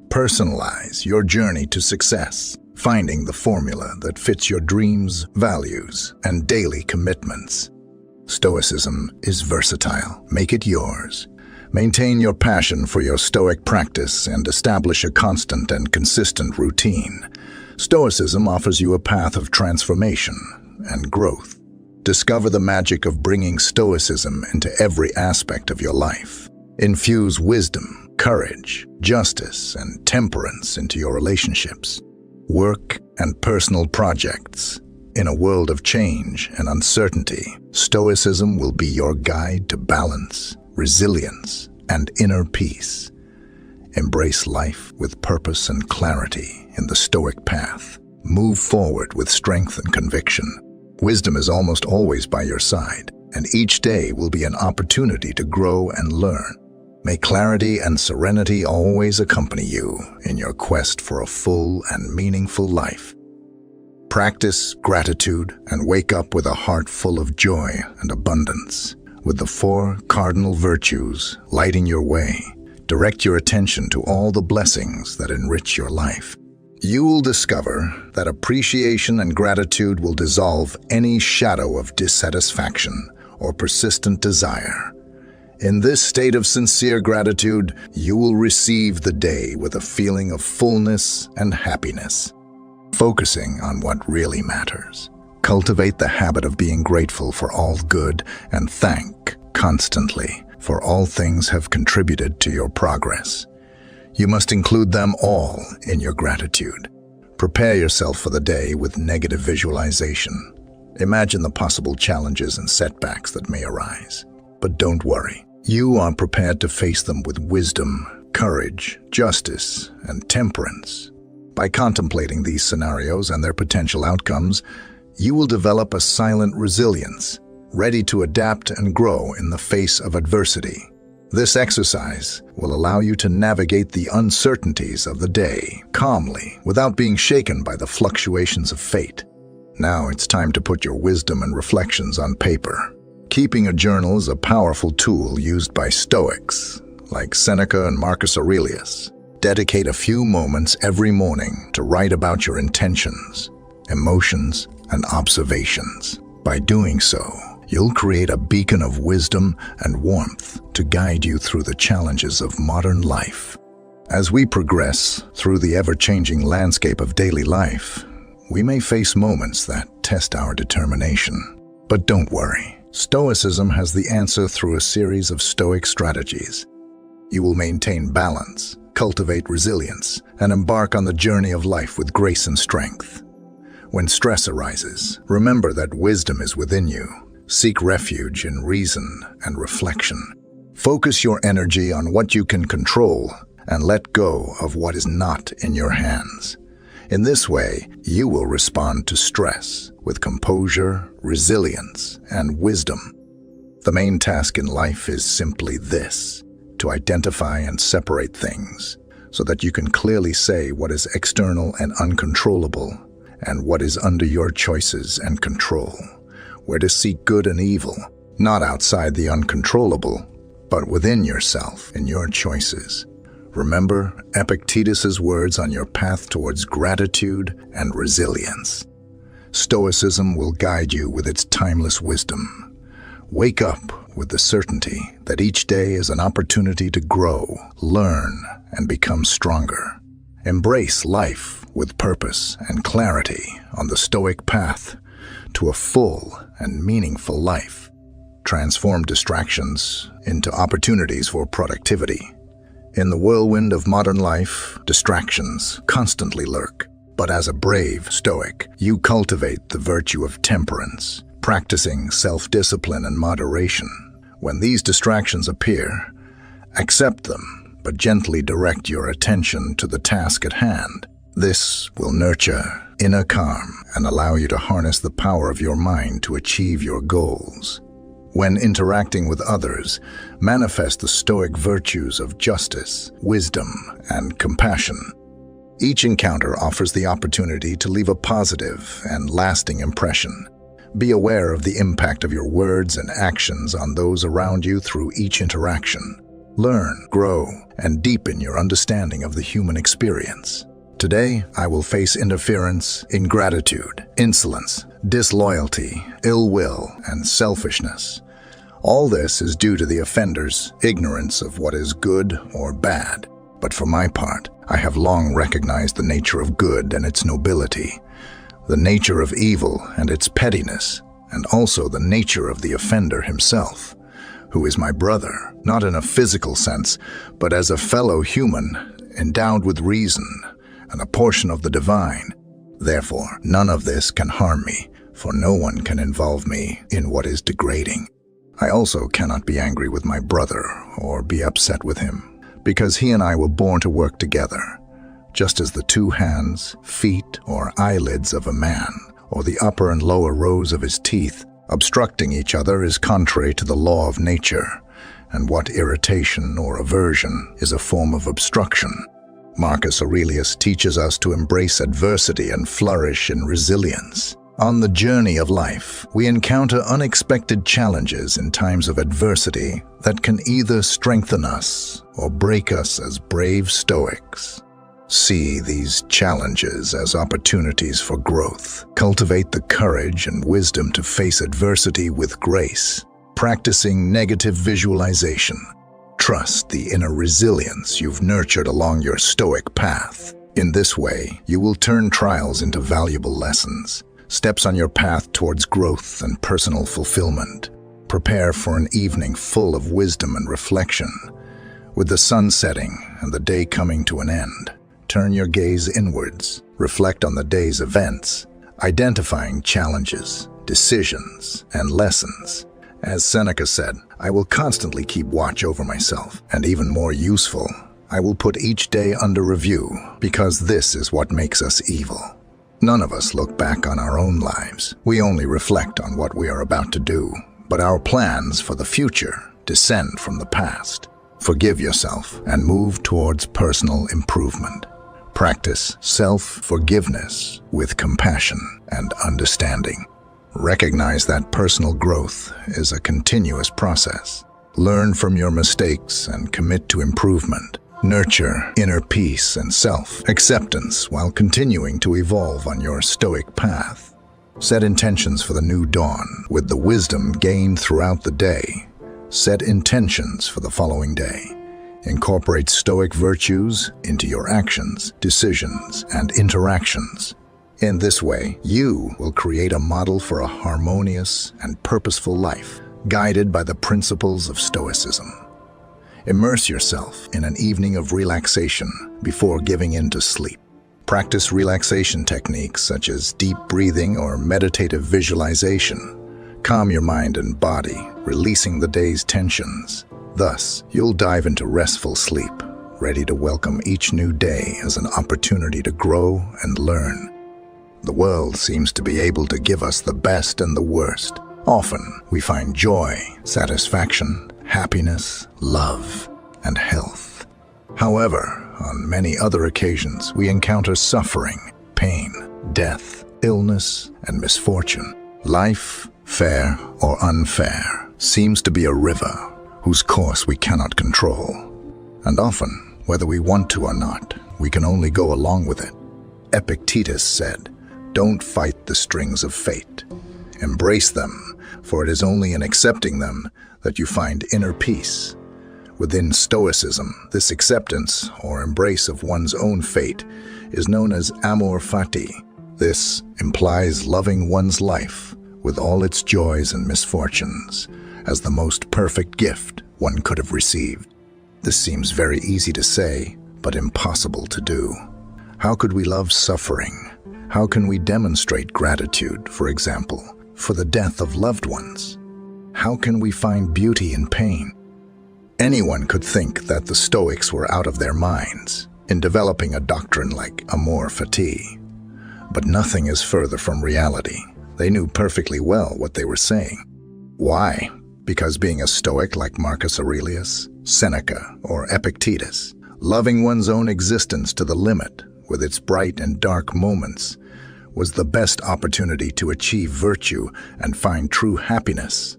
Speaker 1: Personalize your journey to success, finding the formula that fits your dreams, values, and daily commitments. Stoicism is versatile. Make it yours. Maintain your passion for your Stoic practice and establish a constant and consistent routine. Stoicism offers you a path of transformation and growth. Discover the magic of bringing Stoicism into every aspect of your life. Infuse wisdom, courage, justice, and temperance into your relationships, work, and personal projects. In a world of change and uncertainty, Stoicism will be your guide to balance, resilience, and inner peace. Embrace life with purpose and clarity in the Stoic path. Move forward with strength and conviction. Wisdom is almost always by your side, and each day will be an opportunity to grow and learn. May clarity and serenity always accompany you in your quest for a full and meaningful life. Practice gratitude and wake up with a heart full of joy and abundance. With the 4 cardinal virtues lighting your way, direct your attention to all the blessings that enrich your life. You will discover that appreciation and gratitude will dissolve any shadow of dissatisfaction or persistent desire. In this state of sincere gratitude, you will receive the day with a feeling of fullness and happiness. Focusing on what really matters. Cultivate the habit of being grateful for all good and thank constantly, for all things have contributed to your progress. You must include them all in your gratitude. Prepare yourself for the day with negative visualization. Imagine the possible challenges and setbacks that may arise. But don't worry. You are prepared to face them with wisdom, courage, justice, and temperance. By contemplating these scenarios and their potential outcomes, you will develop a silent resilience, ready to adapt and grow in the face of adversity. This exercise will allow you to navigate the uncertainties of the day calmly without being shaken by the fluctuations of fate. Now it's time to put your wisdom and reflections on paper. Keeping a journal is a powerful tool used by Stoics, like Seneca and Marcus Aurelius. Dedicate a few moments every morning to write about your intentions, emotions, and observations. By doing so, you'll create a beacon of wisdom and warmth to guide you through the challenges of modern life. As we progress through the ever-changing landscape of daily life, we may face moments that test our determination. But don't worry. Stoicism has the answer through a series of Stoic strategies. You will maintain balance, cultivate resilience, and embark on the journey of life with grace and strength. When stress arises, remember that wisdom is within you. Seek refuge in reason and reflection. Focus your energy on what you can control and let go of what is not in your hands. In this way, you will respond to stress with composure, resilience, and wisdom. The main task in life is simply this: to identify and separate things so that you can clearly say what is external and uncontrollable and what is under your choices and control. Where to seek good and evil, not outside the uncontrollable, but within yourself in your choices. Remember Epictetus's words on your path towards gratitude and resilience. Stoicism will guide you with its timeless wisdom. Wake up with the certainty that each day is an opportunity to grow, learn, and become stronger. Embrace life with purpose and clarity on the Stoic path to a full and meaningful life. Transform distractions into opportunities for productivity. In the whirlwind of modern life, distractions constantly lurk. But as a brave Stoic, you cultivate the virtue of temperance, practicing self-discipline and moderation. When these distractions appear, accept them, but gently direct your attention to the task at hand. This will nurture inner calm and allow you to harness the power of your mind to achieve your goals. When interacting with others, manifest the Stoic virtues of justice, wisdom, and compassion. Each encounter offers the opportunity to leave a positive and lasting impression. Be aware of the impact of your words and actions on those around you through each interaction. Learn, grow, and deepen your understanding of the human experience. Today, I will face interference, ingratitude, insolence, disloyalty, ill will, and selfishness. All this is due to the offender's ignorance of what is good or bad. But for my part, I have long recognized the nature of good and its nobility, the nature of evil and its pettiness, and also the nature of the offender himself, who is my brother, not in a physical sense, but as a fellow human, endowed with reason and a portion of the divine. Therefore, none of this can harm me, for no one can involve me in what is degrading. I also cannot be angry with my brother or be upset with him, because he and I were born to work together, just as the two hands, feet, or eyelids of a man, or the upper and lower rows of his teeth, obstructing each other is contrary to the law of nature, and what irritation or aversion is a form of obstruction. Marcus Aurelius teaches us to embrace adversity and flourish in resilience. On the journey of life, we encounter unexpected challenges in times of adversity that can either strengthen us or break us as brave Stoics. See these challenges as opportunities for growth. Cultivate the courage and wisdom to face adversity with grace, practicing negative visualization. Trust the inner resilience you've nurtured along your Stoic path. In this way, you will turn trials into valuable lessons, steps on your path towards growth and personal fulfillment. Prepare for an evening full of wisdom and reflection. With the sun setting and the day coming to an end, turn your gaze inwards, reflect on the day's events, identifying challenges, decisions, and lessons. As Seneca said, I will constantly keep watch over myself, and even more useful, I will put each day under review, because this is what makes us evil. None of us look back on our own lives. We only reflect on what we are about to do, but our plans for the future descend from the past. Forgive yourself and move towards personal improvement. Practice self-forgiveness with compassion and understanding. Recognize that personal growth is a continuous process. Learn from your mistakes and commit to improvement. Nurture inner peace and self-acceptance while continuing to evolve on your Stoic path. Set intentions for the new dawn with the wisdom gained throughout the day. Set intentions for the following day. Incorporate Stoic virtues into your actions, decisions, and interactions. In this way, you will create a model for a harmonious and purposeful life, guided by the principles of Stoicism. Immerse yourself in an evening of relaxation before giving in to sleep. Practice relaxation techniques such as deep breathing or meditative visualization. Calm your mind and body, releasing the day's tensions. Thus, you'll dive into restful sleep, ready to welcome each new day as an opportunity to grow and learn. The world seems to be able to give us the best and the worst. Often, we find joy, satisfaction, happiness, love, and health. However, on many other occasions, we encounter suffering, pain, death, illness, and misfortune. Life, fair or unfair, seems to be a river whose course we cannot control. And often, whether we want to or not, we can only go along with it. Epictetus said, "Don't fight the strings of fate. Embrace them, for it is only in accepting them that you find inner peace." Within Stoicism, this acceptance or embrace of one's own fate is known as amor fati. This implies loving one's life with all its joys and misfortunes as the most perfect gift one could have received. This seems very easy to say, but impossible to do. How could we love suffering? How can we demonstrate gratitude, for example, for the death of loved ones? How can we find beauty in pain? Anyone could think that the Stoics were out of their minds in developing a doctrine like amor fati. But nothing is further from reality. They knew perfectly well what they were saying. Why? Because being a Stoic like Marcus Aurelius, Seneca, or Epictetus, loving one's own existence to the limit with its bright and dark moments, was the best opportunity to achieve virtue and find true happiness.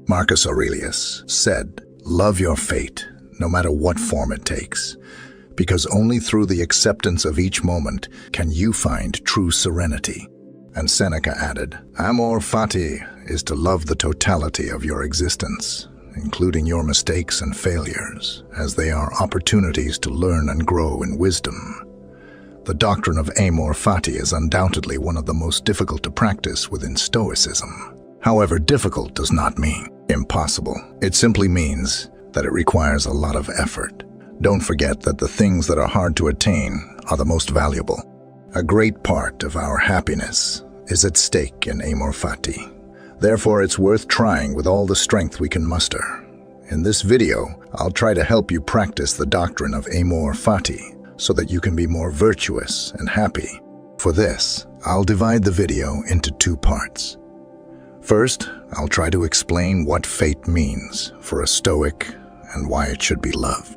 Speaker 1: Marcus Aurelius said, "Love your fate, no matter what form it takes, because only through the acceptance of each moment can you find true serenity." And Seneca added, "Amor fati is to love the totality of your existence, including your mistakes and failures, as they are opportunities to learn and grow in wisdom." The doctrine of amor fati is undoubtedly one of the most difficult to practice within Stoicism. However, difficult does not mean impossible. It simply means that it requires a lot of effort. Don't forget that the things that are hard to attain are the most valuable. A great part of our happiness is at stake in amor fati. Therefore, it's worth trying with all the strength we can muster. In this video, I'll try to help you practice the doctrine of amor fati so that you can be more virtuous and happy. For this, I'll divide the video into 2 parts. First, I'll try to explain what fate means for a Stoic and why it should be loved.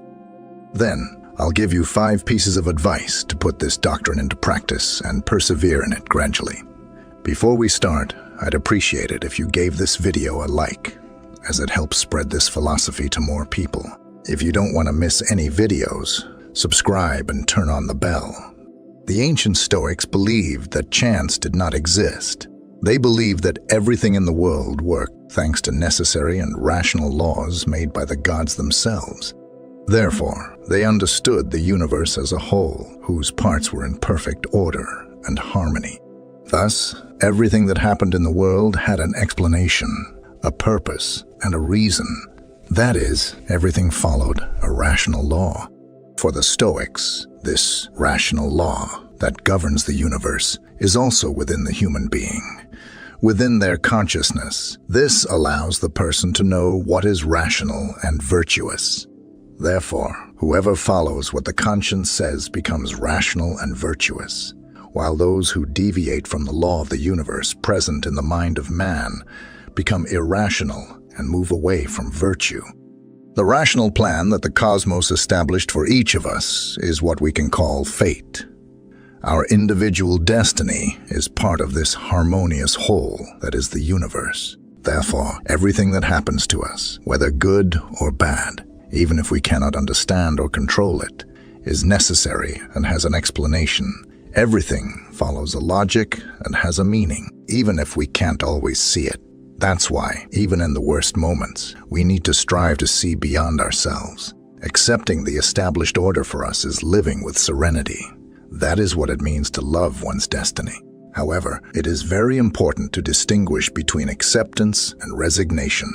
Speaker 1: Then, I'll give you 5 pieces of advice to put this doctrine into practice and persevere in it gradually. Before we start, I'd appreciate it if you gave this video a like, as it helps spread this philosophy to more people. If you don't want to miss any videos, subscribe, and turn on the bell. The ancient Stoics believed that chance did not exist. They believed that everything in the world worked thanks to necessary and rational laws made by the gods themselves. Therefore, they understood the universe as a whole, whose parts were in perfect order and harmony. Thus, everything that happened in the world had an explanation, a purpose, and a reason. That is, everything followed a rational law. For the Stoics, this rational law that governs the universe is also within the human being. Within their consciousness, this allows the person to know what is rational and virtuous. Therefore, whoever follows what the conscience says becomes rational and virtuous, while those who deviate from the law of the universe present in the mind of man become irrational and move away from virtue. The rational plan that the cosmos established for each of us is what we can call fate. Our individual destiny is part of this harmonious whole that is the universe. Therefore, everything that happens to us, whether good or bad, even if we cannot understand or control it, is necessary and has an explanation. Everything follows a logic and has a meaning, even if we can't always see it. That's why, even in the worst moments, we need to strive to see beyond ourselves. Accepting the established order for us is living with serenity. That is what it means to love one's destiny. However, it is very important to distinguish between acceptance and resignation.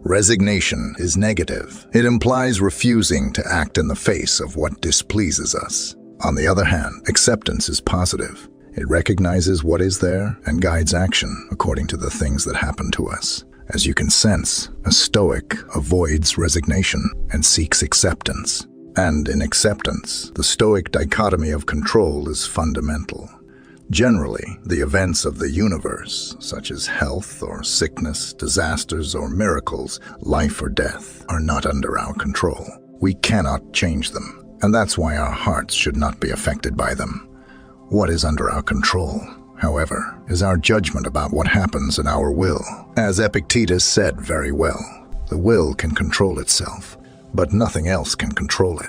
Speaker 1: Resignation is negative. It implies refusing to act in the face of what displeases us. On the other hand, acceptance is positive. It recognizes what is there and guides action according to the things that happen to us. As you can sense, a Stoic avoids resignation and seeks acceptance. And in acceptance, the Stoic dichotomy of control is fundamental. Generally, the events of the universe, such as health or sickness, disasters or miracles, life or death, are not under our control. We cannot change them, and that's why our hearts should not be affected by them. What is under our control, however, is our judgment about what happens in our will. As Epictetus said very well, the will can control itself, but nothing else can control it.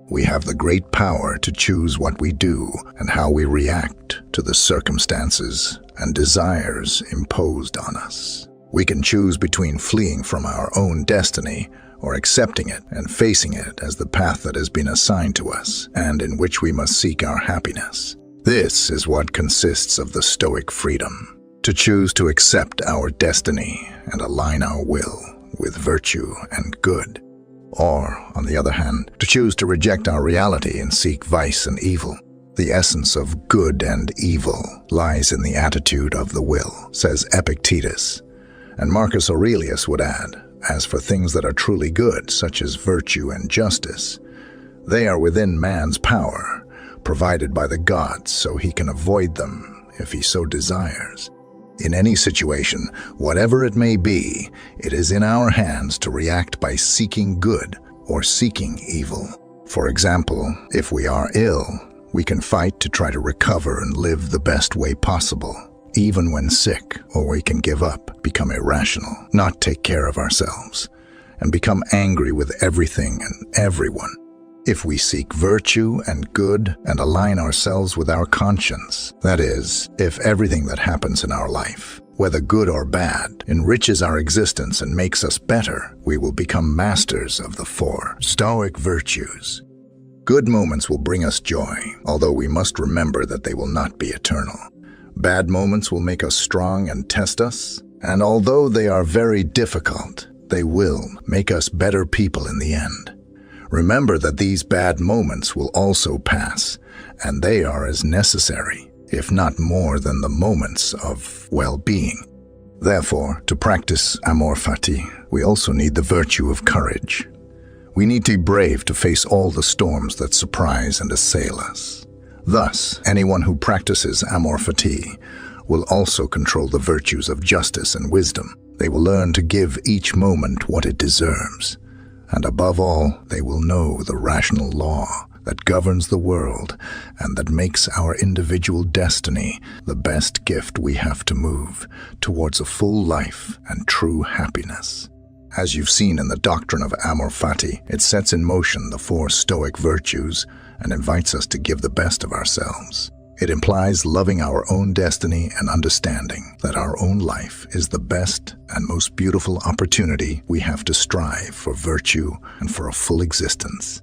Speaker 1: We have the great power to choose what we do and how we react to the circumstances and desires imposed on us. We can choose between fleeing from our own destiny or accepting it and facing it as the path that has been assigned to us and in which we must seek our happiness. This is what consists of the Stoic freedom, to choose to accept our destiny and align our will with virtue and good. Or, on the other hand, to choose to reject our reality and seek vice and evil. The essence of good and evil lies in the attitude of the will, says Epictetus. And Marcus Aurelius would add, as for things that are truly good, such as virtue and justice, they are within man's power, provided by the gods so he can avoid them if he so desires. In any situation, whatever it may be, it is in our hands to react by seeking good or seeking evil. For example, if we are ill, we can fight to try to recover and live the best way possible, even when sick, or we can give up, become irrational, not take care of ourselves, and become angry with everything and everyone. If we seek virtue and good and align ourselves with our conscience, that is, if everything that happens in our life, whether good or bad, enriches our existence and makes us better, we will become masters of the 4 Stoic virtues. Good moments will bring us joy, although we must remember that they will not be eternal. Bad moments will make us strong and test us, and although they are very difficult, they will make us better people in the end. Remember that these bad moments will also pass, and they are as necessary, if not more than the moments of well-being. Therefore, to practice amor fati, we also need the virtue of courage. We need to be brave to face all the storms that surprise and assail us. Thus, anyone who practices amor fati will also control the virtues of justice and wisdom. They will learn to give each moment what it deserves. And above all, they will know the rational law that governs the world and that makes our individual destiny the best gift we have to move towards a full life and true happiness. As you've seen in the doctrine of amor fati, it sets in motion the 4 Stoic virtues and invites us to give the best of ourselves. It implies loving our own destiny and understanding that our own life is the best and most beautiful opportunity we have to strive for virtue and for a full existence.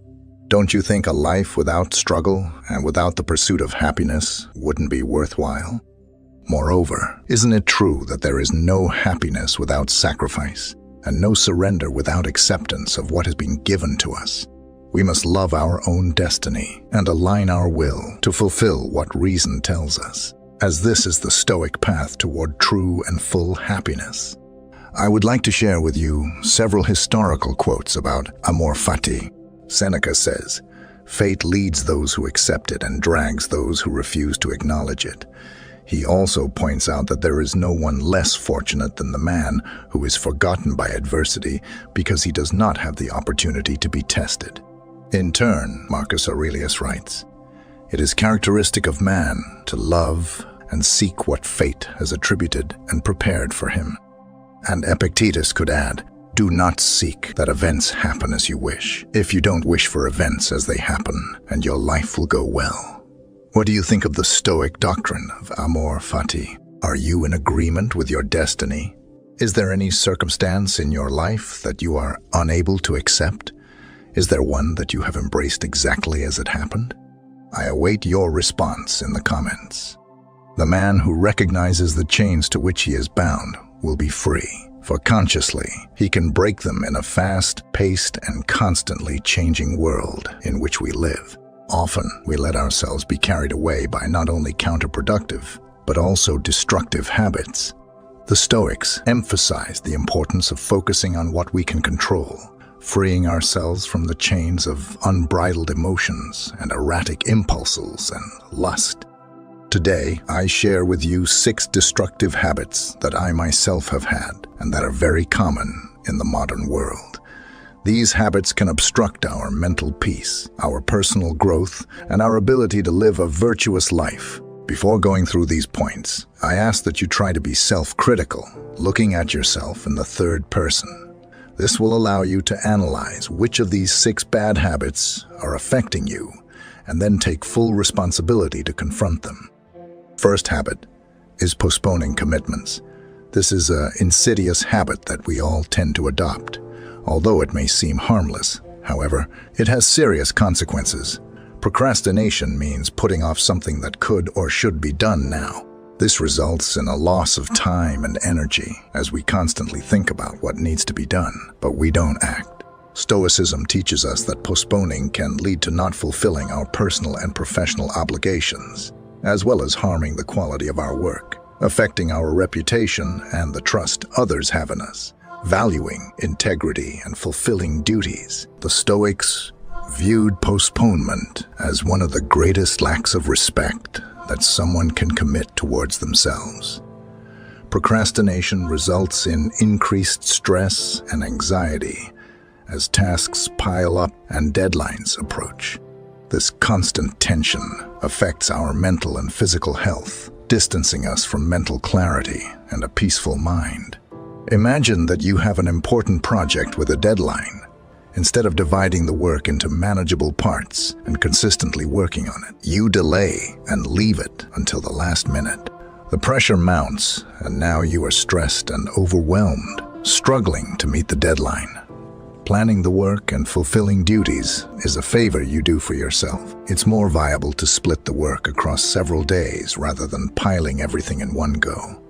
Speaker 1: Don't you think a life without struggle and without the pursuit of happiness wouldn't be worthwhile? Moreover, isn't it true that there is no happiness without sacrifice and no surrender without acceptance of what has been given to us? We must love our own destiny and align our will to fulfill what reason tells us, as this is the Stoic path toward true and full happiness. I would like to share with you several historical quotes about amor fati. Seneca says, "Fate leads those who accept it and drags those who refuse to acknowledge it." He also points out that there is no one less fortunate than the man who is forgotten by adversity because he does not have the opportunity to be tested. In turn, Marcus Aurelius writes, "It is characteristic of man to love and seek what fate has attributed and prepared for him." And Epictetus could add, "Do not seek that events happen as you wish, if you don't wish for events as they happen, and your life will go well." What do you think of the Stoic doctrine of amor fati? Are you in agreement with your destiny? Is there any circumstance in your life that you are unable to accept? Is there one that you have embraced exactly as it happened? I await your response in the comments. The man who recognizes the chains to which he is bound will be free, for consciously he can break them in a fast-paced and constantly changing world in which we live. Often we let ourselves be carried away by not only counterproductive, but also destructive habits. The Stoics emphasize the importance of focusing on what we can control, freeing ourselves from the chains of unbridled emotions and erratic impulses and lust. Today, I share with you 6 destructive habits that I myself have had and that are very common in the modern world. These habits can obstruct our mental peace, our personal growth, and our ability to live a virtuous life. Before going through these points, I ask that you try to be self-critical, looking at yourself in the third person. This will allow you to analyze which of these 6 bad habits are affecting you, and then take full responsibility to confront them. First habit is postponing commitments. This is an insidious habit that we all tend to adopt. Although it may seem harmless, however, it has serious consequences. Procrastination means putting off something that could or should be done now. This results in a loss of time and energy as we constantly think about what needs to be done, but we don't act. Stoicism teaches us that postponing can lead to not fulfilling our personal and professional obligations, as well as harming the quality of our work, affecting our reputation and the trust others have in us. Valuing integrity and fulfilling duties, the Stoics viewed postponement as one of the greatest lacks of respect that someone can commit towards themselves. Procrastination results in increased stress and anxiety as tasks pile up and deadlines approach. This constant tension affects our mental and physical health, distancing us from mental clarity and a peaceful mind. Imagine that you have an important project with a deadline. Instead of dividing the work into manageable parts and consistently working on it, you delay and leave it until the last minute. The pressure mounts, and now you are stressed and overwhelmed, struggling to meet the deadline. Planning the work and fulfilling duties is a favor you do for yourself. It's more viable to split the work across several days rather than piling everything in one go.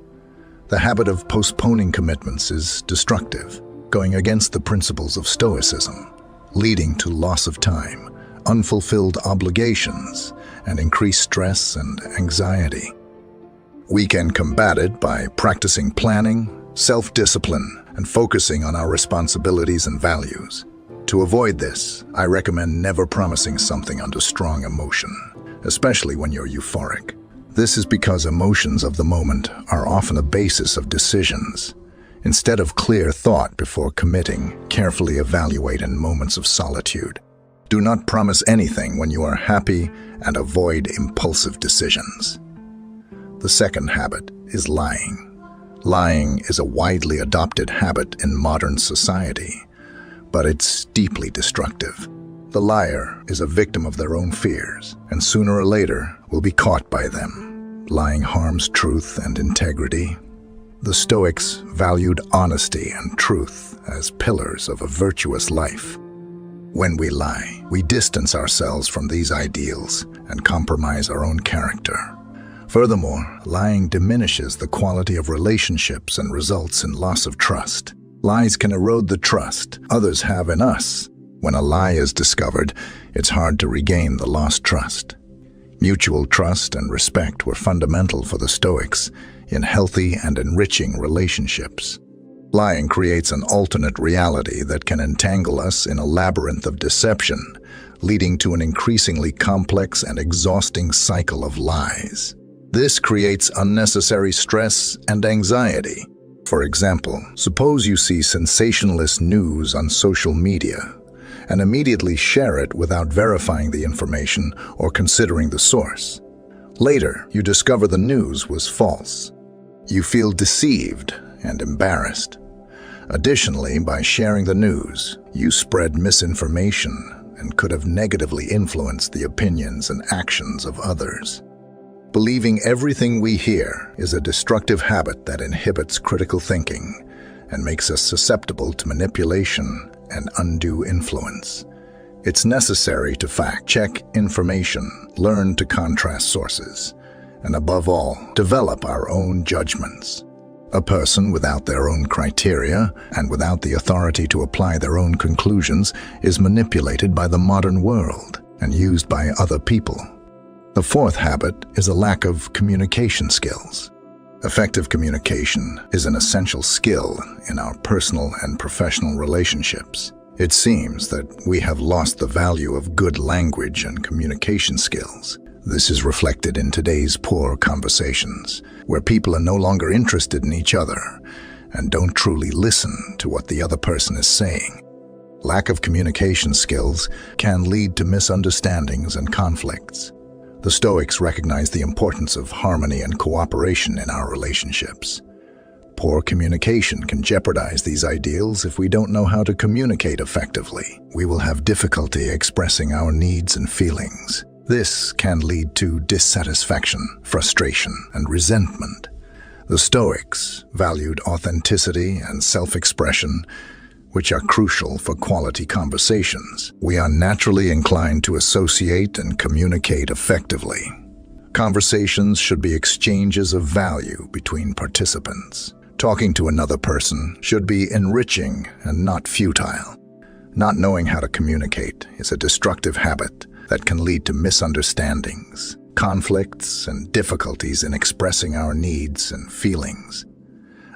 Speaker 1: The habit of postponing commitments is destructive, going against the principles of Stoicism, leading to loss of time, unfulfilled obligations, and increased stress and anxiety. We can combat it by practicing planning, self-discipline, and focusing on our responsibilities and values. To avoid this, I recommend never promising something under strong emotion, especially when you're euphoric. This is because emotions of the moment are often a basis of decisions. Instead of clear thought before committing, carefully evaluate in moments of solitude. Do not promise anything when you are happy and avoid impulsive decisions. The second habit is lying. Lying is a widely adopted habit in modern society, but it's deeply destructive. The liar is a victim of their own fears, and sooner or later will be caught by them. Lying harms truth and integrity. The Stoics valued honesty and truth as pillars of a virtuous life. When we lie, we distance ourselves from these ideals and compromise our own character. Furthermore, lying diminishes the quality of relationships and results in loss of trust. Lies can erode the trust others have in us. When a lie is discovered, it's hard to regain the lost trust. Mutual trust and respect were fundamental for the Stoics in healthy and enriching relationships. Lying creates an alternate reality that can entangle us in a labyrinth of deception, leading to an increasingly complex and exhausting cycle of lies. This creates unnecessary stress and anxiety. For example, suppose you see sensationalist news on social media and immediately share it without verifying the information or considering the source. Later, you discover the news was false. You feel deceived and embarrassed. Additionally, by sharing the news, you spread misinformation and could have negatively influenced the opinions and actions of others. Believing everything we hear is a destructive habit that inhibits critical thinking and makes us susceptible to manipulation and undue influence. It's necessary to fact-check information, learn to contrast sources, and above all, develop our own judgments. A person without their own criteria and without the authority to apply their own conclusions is manipulated by the modern world and used by other people. The fourth habit is a lack of communication skills. Effective communication is an essential skill in our personal and professional relationships. It seems that we have lost the value of good language and communication skills. This is reflected in today's poor conversations, where people are no longer interested in each other and don't truly listen to what the other person is saying. Lack of communication skills can lead to misunderstandings and conflicts. The Stoics recognize the importance of harmony and cooperation in our relationships. Poor communication can jeopardize these ideals if we don't know how to communicate effectively. We will have difficulty expressing our needs and feelings. This can lead to dissatisfaction, frustration, and resentment. The Stoics valued authenticity and self-expression, which are crucial for quality conversations. We are naturally inclined to associate and communicate effectively. Conversations should be exchanges of value between participants. Talking to another person should be enriching and not futile. Not knowing how to communicate is a destructive habit that can lead to misunderstandings, conflicts, and difficulties in expressing our needs and feelings.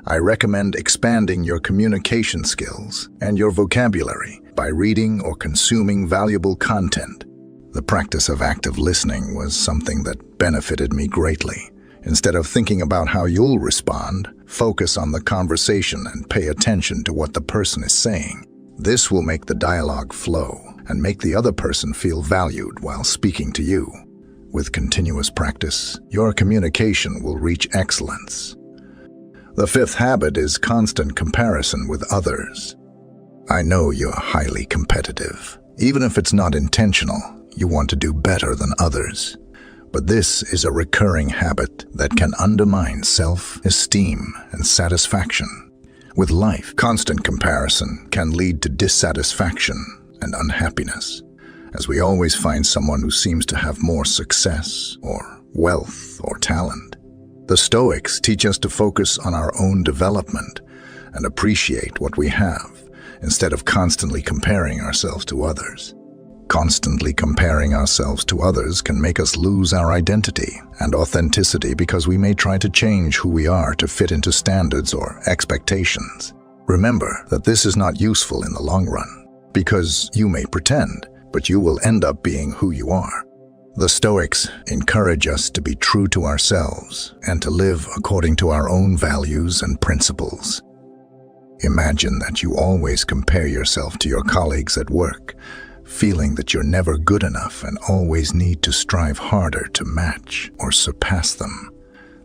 Speaker 1: I recommend expanding your communication skills and your vocabulary by reading or consuming valuable content. The practice of active listening was something that benefited me greatly. Instead of thinking about how you'll respond, focus on the conversation and pay attention to what the person is saying. This will make the dialogue flow and make the other person feel valued while speaking to you. With continuous practice, your communication will reach excellence. The fifth habit is constant comparison with others. I know you're highly competitive. Even if it's not intentional, you want to do better than others. But this is a recurring habit that can undermine self-esteem and satisfaction. With life, constant comparison can lead to dissatisfaction and unhappiness, as we always find someone who seems to have more success or wealth or talent. The Stoics teach us to focus on our own development and appreciate what we have, instead of constantly comparing ourselves to others. Constantly comparing ourselves to others can make us lose our identity and authenticity because we may try to change who we are to fit into standards or expectations. Remember that this is not useful in the long run, because you may pretend, but you will end up being who you are. The Stoics encourage us to be true to ourselves and to live according to our own values and principles. Imagine that you always compare yourself to your colleagues at work, feeling that you're never good enough and always need to strive harder to match or surpass them.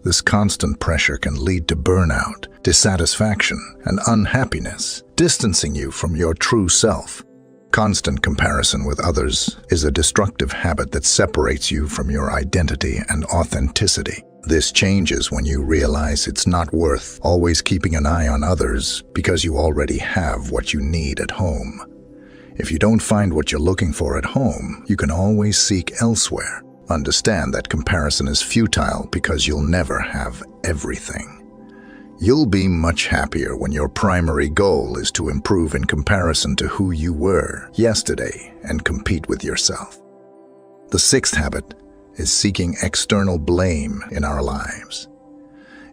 Speaker 1: This constant pressure can lead to burnout, dissatisfaction, and unhappiness, distancing you from your true self. Constant comparison with others is a destructive habit that separates you from your identity and authenticity. This changes when you realize it's not worth always keeping an eye on others because you already have what you need at home. If you don't find what you're looking for at home, you can always seek elsewhere. Understand that comparison is futile because you'll never have everything. You'll be much happier when your primary goal is to improve in comparison to who you were yesterday and compete with yourself. The sixth habit is seeking external blame in our lives.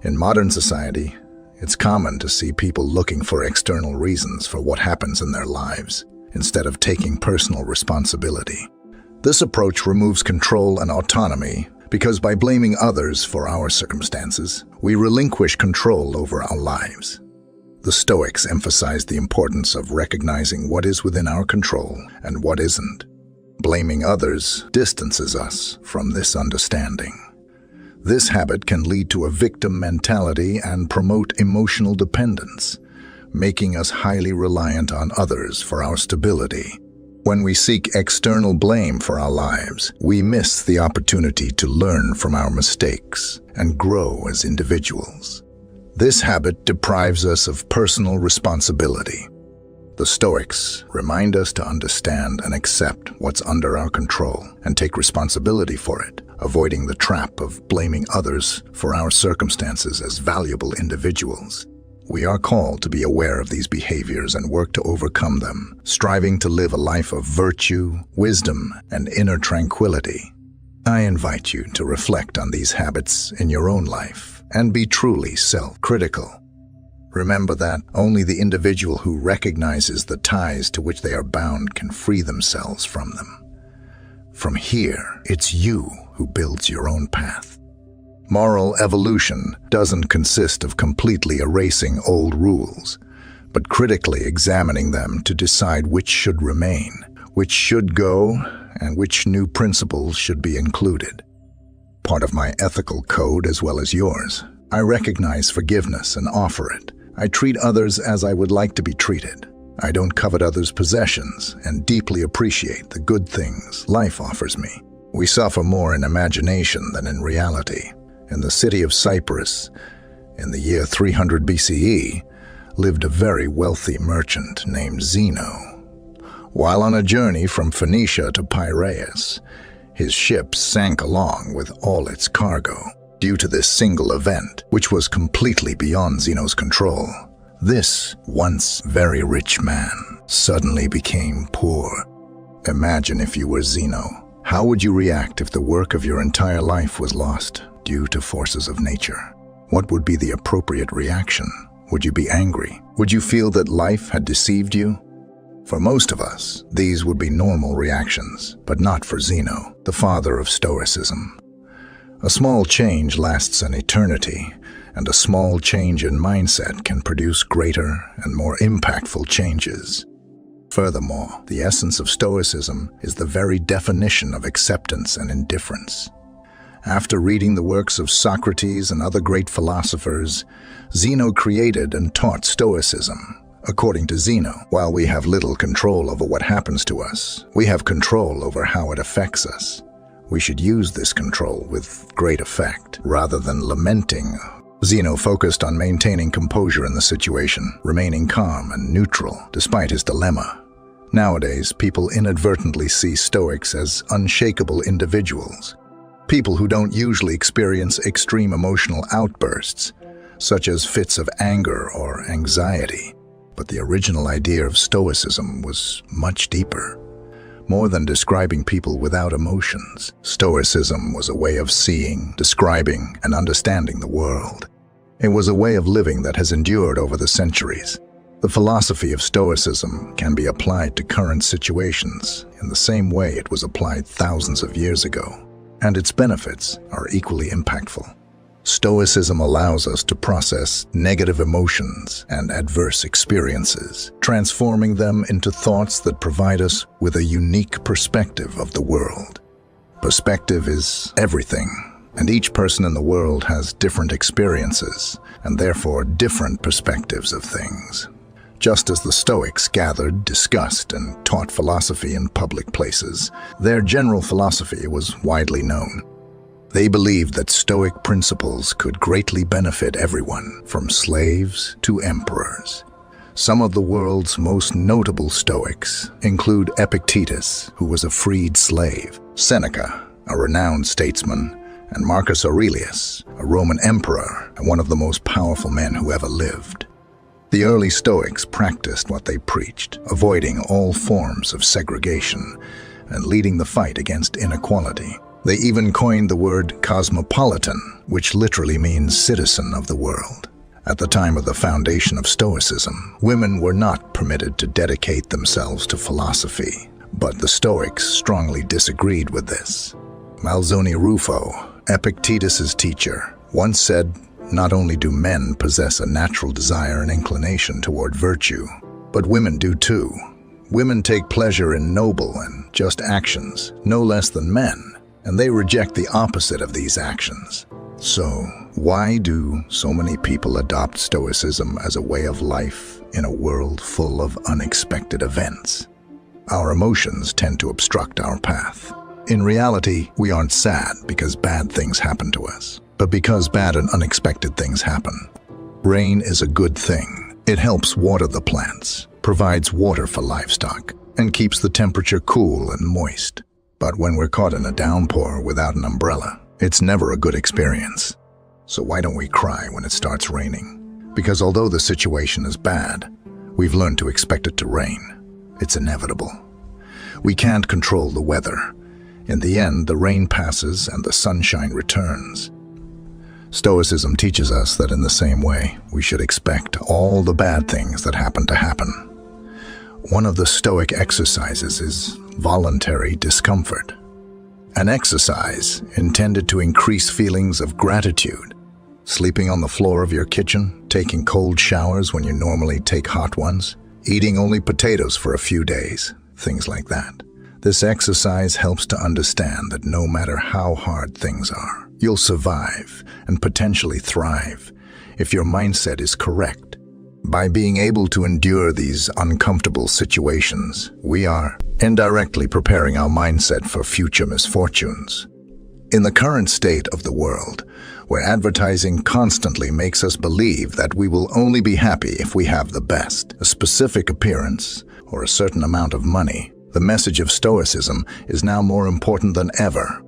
Speaker 1: In modern society, it's common to see people looking for external reasons for what happens in their lives instead of taking personal responsibility. This approach removes control and autonomy because by blaming others for our circumstances, we relinquish control over our lives. The Stoics emphasized the importance of recognizing what is within our control and what isn't. Blaming others distances us from this understanding. This habit can lead to a victim mentality and promote emotional dependence, making us highly reliant on others for our stability. When we seek external blame for our lives, we miss the opportunity to learn from our mistakes and grow as individuals. This habit deprives us of personal responsibility. The Stoics remind us to understand and accept what's under our control and take responsibility for it, avoiding the trap of blaming others for our circumstances as valuable individuals. We are called to be aware of these behaviors and work to overcome them, striving to live a life of virtue, wisdom, and inner tranquility. I invite you to reflect on these habits in your own life and be truly self-critical. Remember that only the individual who recognizes the ties to which they are bound can free themselves from them. From here, it's you who builds your own path. Moral evolution doesn't consist of completely erasing old rules, but critically examining them to decide which should remain, which should go, and which new principles should be included. Part of my ethical code as well as yours, I recognize forgiveness and offer it. I treat others as I would like to be treated. I don't covet others' possessions and deeply appreciate the good things life offers me. We suffer more in imagination than in reality. In the city of Cyprus, in the year 300 BCE, lived a very wealthy merchant named Zeno. While on a journey from Phoenicia to Piraeus, his ship sank along with all its cargo. Due to this single event, which was completely beyond Zeno's control, this once very rich man suddenly became poor. Imagine if you were Zeno. How would you react if the work of your entire life was lost due to forces of nature? What would be the appropriate reaction? Would you be angry? Would you feel that life had deceived you? For most of us, these would be normal reactions, but not for Zeno, the father of Stoicism. A small change lasts an eternity, and a small change in mindset can produce greater and more impactful changes. Furthermore, the essence of Stoicism is the very definition of acceptance and indifference. After reading the works of Socrates and other great philosophers, Zeno created and taught Stoicism. According to Zeno, while we have little control over what happens to us, we have control over how it affects us. We should use this control with great effect, rather than lamenting. Zeno focused on maintaining composure in the situation, remaining calm and neutral despite his dilemma. Nowadays, people inadvertently see Stoics as unshakable individuals, people who don't usually experience extreme emotional outbursts, such as fits of anger or anxiety. But the original idea of Stoicism was much deeper. More than describing people without emotions, Stoicism was a way of seeing, describing, and understanding the world. It was a way of living that has endured over the centuries. The philosophy of Stoicism can be applied to current situations in the same way it was applied thousands of years ago, and its benefits are equally impactful. Stoicism allows us to process negative emotions and adverse experiences, transforming them into thoughts that provide us with a unique perspective of the world. Perspective is everything. And each person in the world has different experiences, and therefore different perspectives of things. Just as the Stoics gathered, discussed, and taught philosophy in public places, their general philosophy was widely known. They believed that Stoic principles could greatly benefit everyone, from slaves to emperors. Some of the world's most notable Stoics include Epictetus, who was a freed slave, Seneca, a renowned statesman, and Marcus Aurelius, a Roman emperor and one of the most powerful men who ever lived. The early Stoics practiced what they preached, avoiding all forms of segregation and leading the fight against inequality. They even coined the word cosmopolitan, which literally means citizen of the world. At the time of the foundation of Stoicism, women were not permitted to dedicate themselves to philosophy, but the Stoics strongly disagreed with this. Malzone Rufo, Epictetus's teacher, once said, "Not only do men possess a natural desire and inclination toward virtue, but women do too. Women take pleasure in noble and just actions, no less than men, and they reject the opposite of these actions." So, why do so many people adopt Stoicism as a way of life in a world full of unexpected events? Our emotions tend to obstruct our path. In reality, we aren't sad because bad things happen to us, but because bad and unexpected things happen. Rain is a good thing. It helps water the plants, provides water for livestock, and keeps the temperature cool and moist. But when we're caught in a downpour without an umbrella, it's never a good experience. So why don't we cry when it starts raining? Because although the situation is bad, we've learned to expect it to rain. It's inevitable. We can't control the weather. In the end, the rain passes and the sunshine returns. Stoicism teaches us that in the same way, we should expect all the bad things that happen to happen. One of the Stoic exercises is voluntary discomfort. An exercise intended to increase feelings of gratitude. Sleeping on the floor of your kitchen, taking cold showers when you normally take hot ones, eating only potatoes for a few days, things like that. This exercise helps to understand that no matter how hard things are, you'll survive and potentially thrive if your mindset is correct. By being able to endure these uncomfortable situations, we are indirectly preparing our mindset for future misfortunes. In the current state of the world, where advertising constantly makes us believe that we will only be happy if we have the best, a specific appearance, or a certain amount of money, the message of Stoicism is now more important than ever.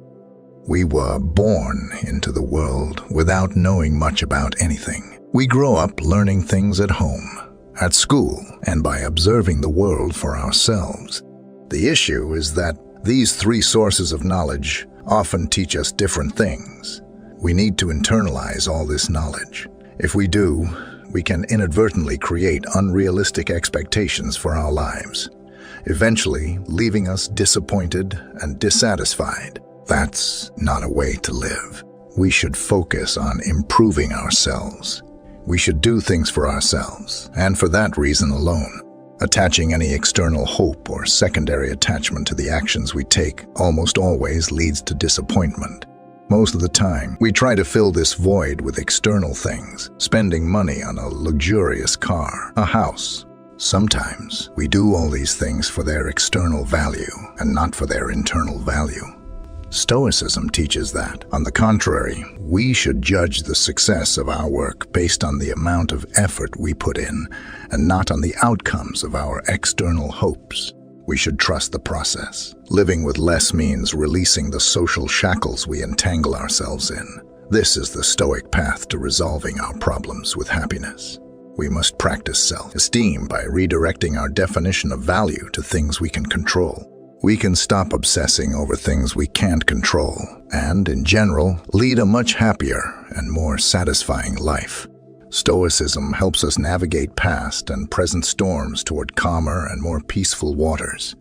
Speaker 1: We were born into the world without knowing much about anything. We grow up learning things at home, at school, and by observing the world for ourselves. The issue is that these three sources of knowledge often teach us different things. We need to internalize all this knowledge. If we do, we can inadvertently create unrealistic expectations for our lives, eventually leaving us disappointed and dissatisfied. That's not a way to live. We should focus on improving ourselves. We should do things for ourselves, and for that reason alone. Attaching any external hope or secondary attachment to the actions we take almost always leads to disappointment. Most of the time, we try to fill this void with external things, spending money on a luxurious car, a house. Sometimes, we do all these things for their external value and not for their internal value. Stoicism teaches that, on the contrary, we should judge the success of our work based on the amount of effort we put in and not on the outcomes of our external hopes. We should trust the process. Living with less means releasing the social shackles we entangle ourselves in. This is the Stoic path to resolving our problems with happiness. We must practice self-esteem by redirecting our definition of value to things we can control. We can stop obsessing over things we can't control and, in general, lead a much happier and more satisfying life. Stoicism helps us navigate past and present storms toward calmer and more peaceful waters.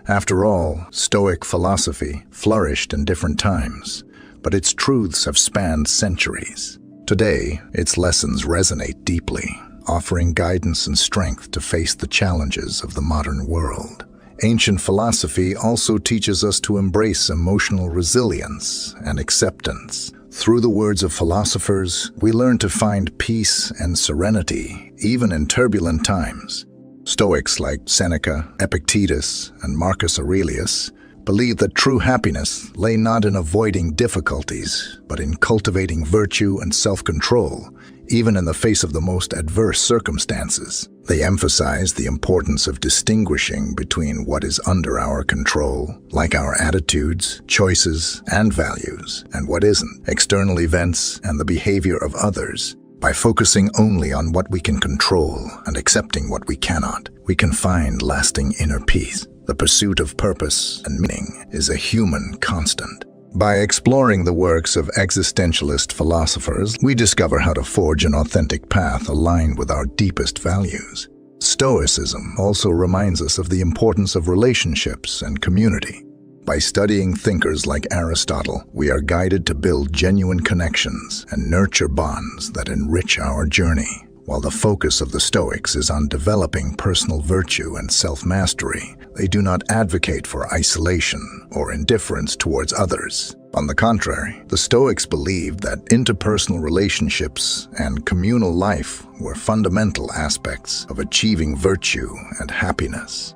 Speaker 1: After all, Stoic philosophy flourished in different times, but its truths have spanned centuries. Today, its lessons resonate deeply, offering guidance and strength to face the challenges of the modern world. Ancient philosophy also teaches us to embrace emotional resilience and acceptance. Through the words of philosophers, we learn to find peace and serenity, even in turbulent times. Stoics like Seneca, Epictetus, and Marcus Aurelius believed that true happiness lay not in avoiding difficulties, but in cultivating virtue and self-control, even in the face of the most adverse circumstances. They emphasized the importance of distinguishing between what is under our control, like our attitudes, choices, and values, and what isn't, external events and the behavior of others. By focusing only on what we can control and accepting what we cannot, we can find lasting inner peace. The pursuit of purpose and meaning is a human constant. By exploring the works of existentialist philosophers, we discover how to forge an authentic path aligned with our deepest values. Stoicism also reminds us of the importance of relationships and community. By studying thinkers like Aristotle, we are guided to build genuine connections and nurture bonds that enrich our journey. While the focus of the Stoics is on developing personal virtue and self-mastery, they do not advocate for isolation or indifference towards others. On the contrary, the Stoics believed that interpersonal relationships and communal life were fundamental aspects of achieving virtue and happiness.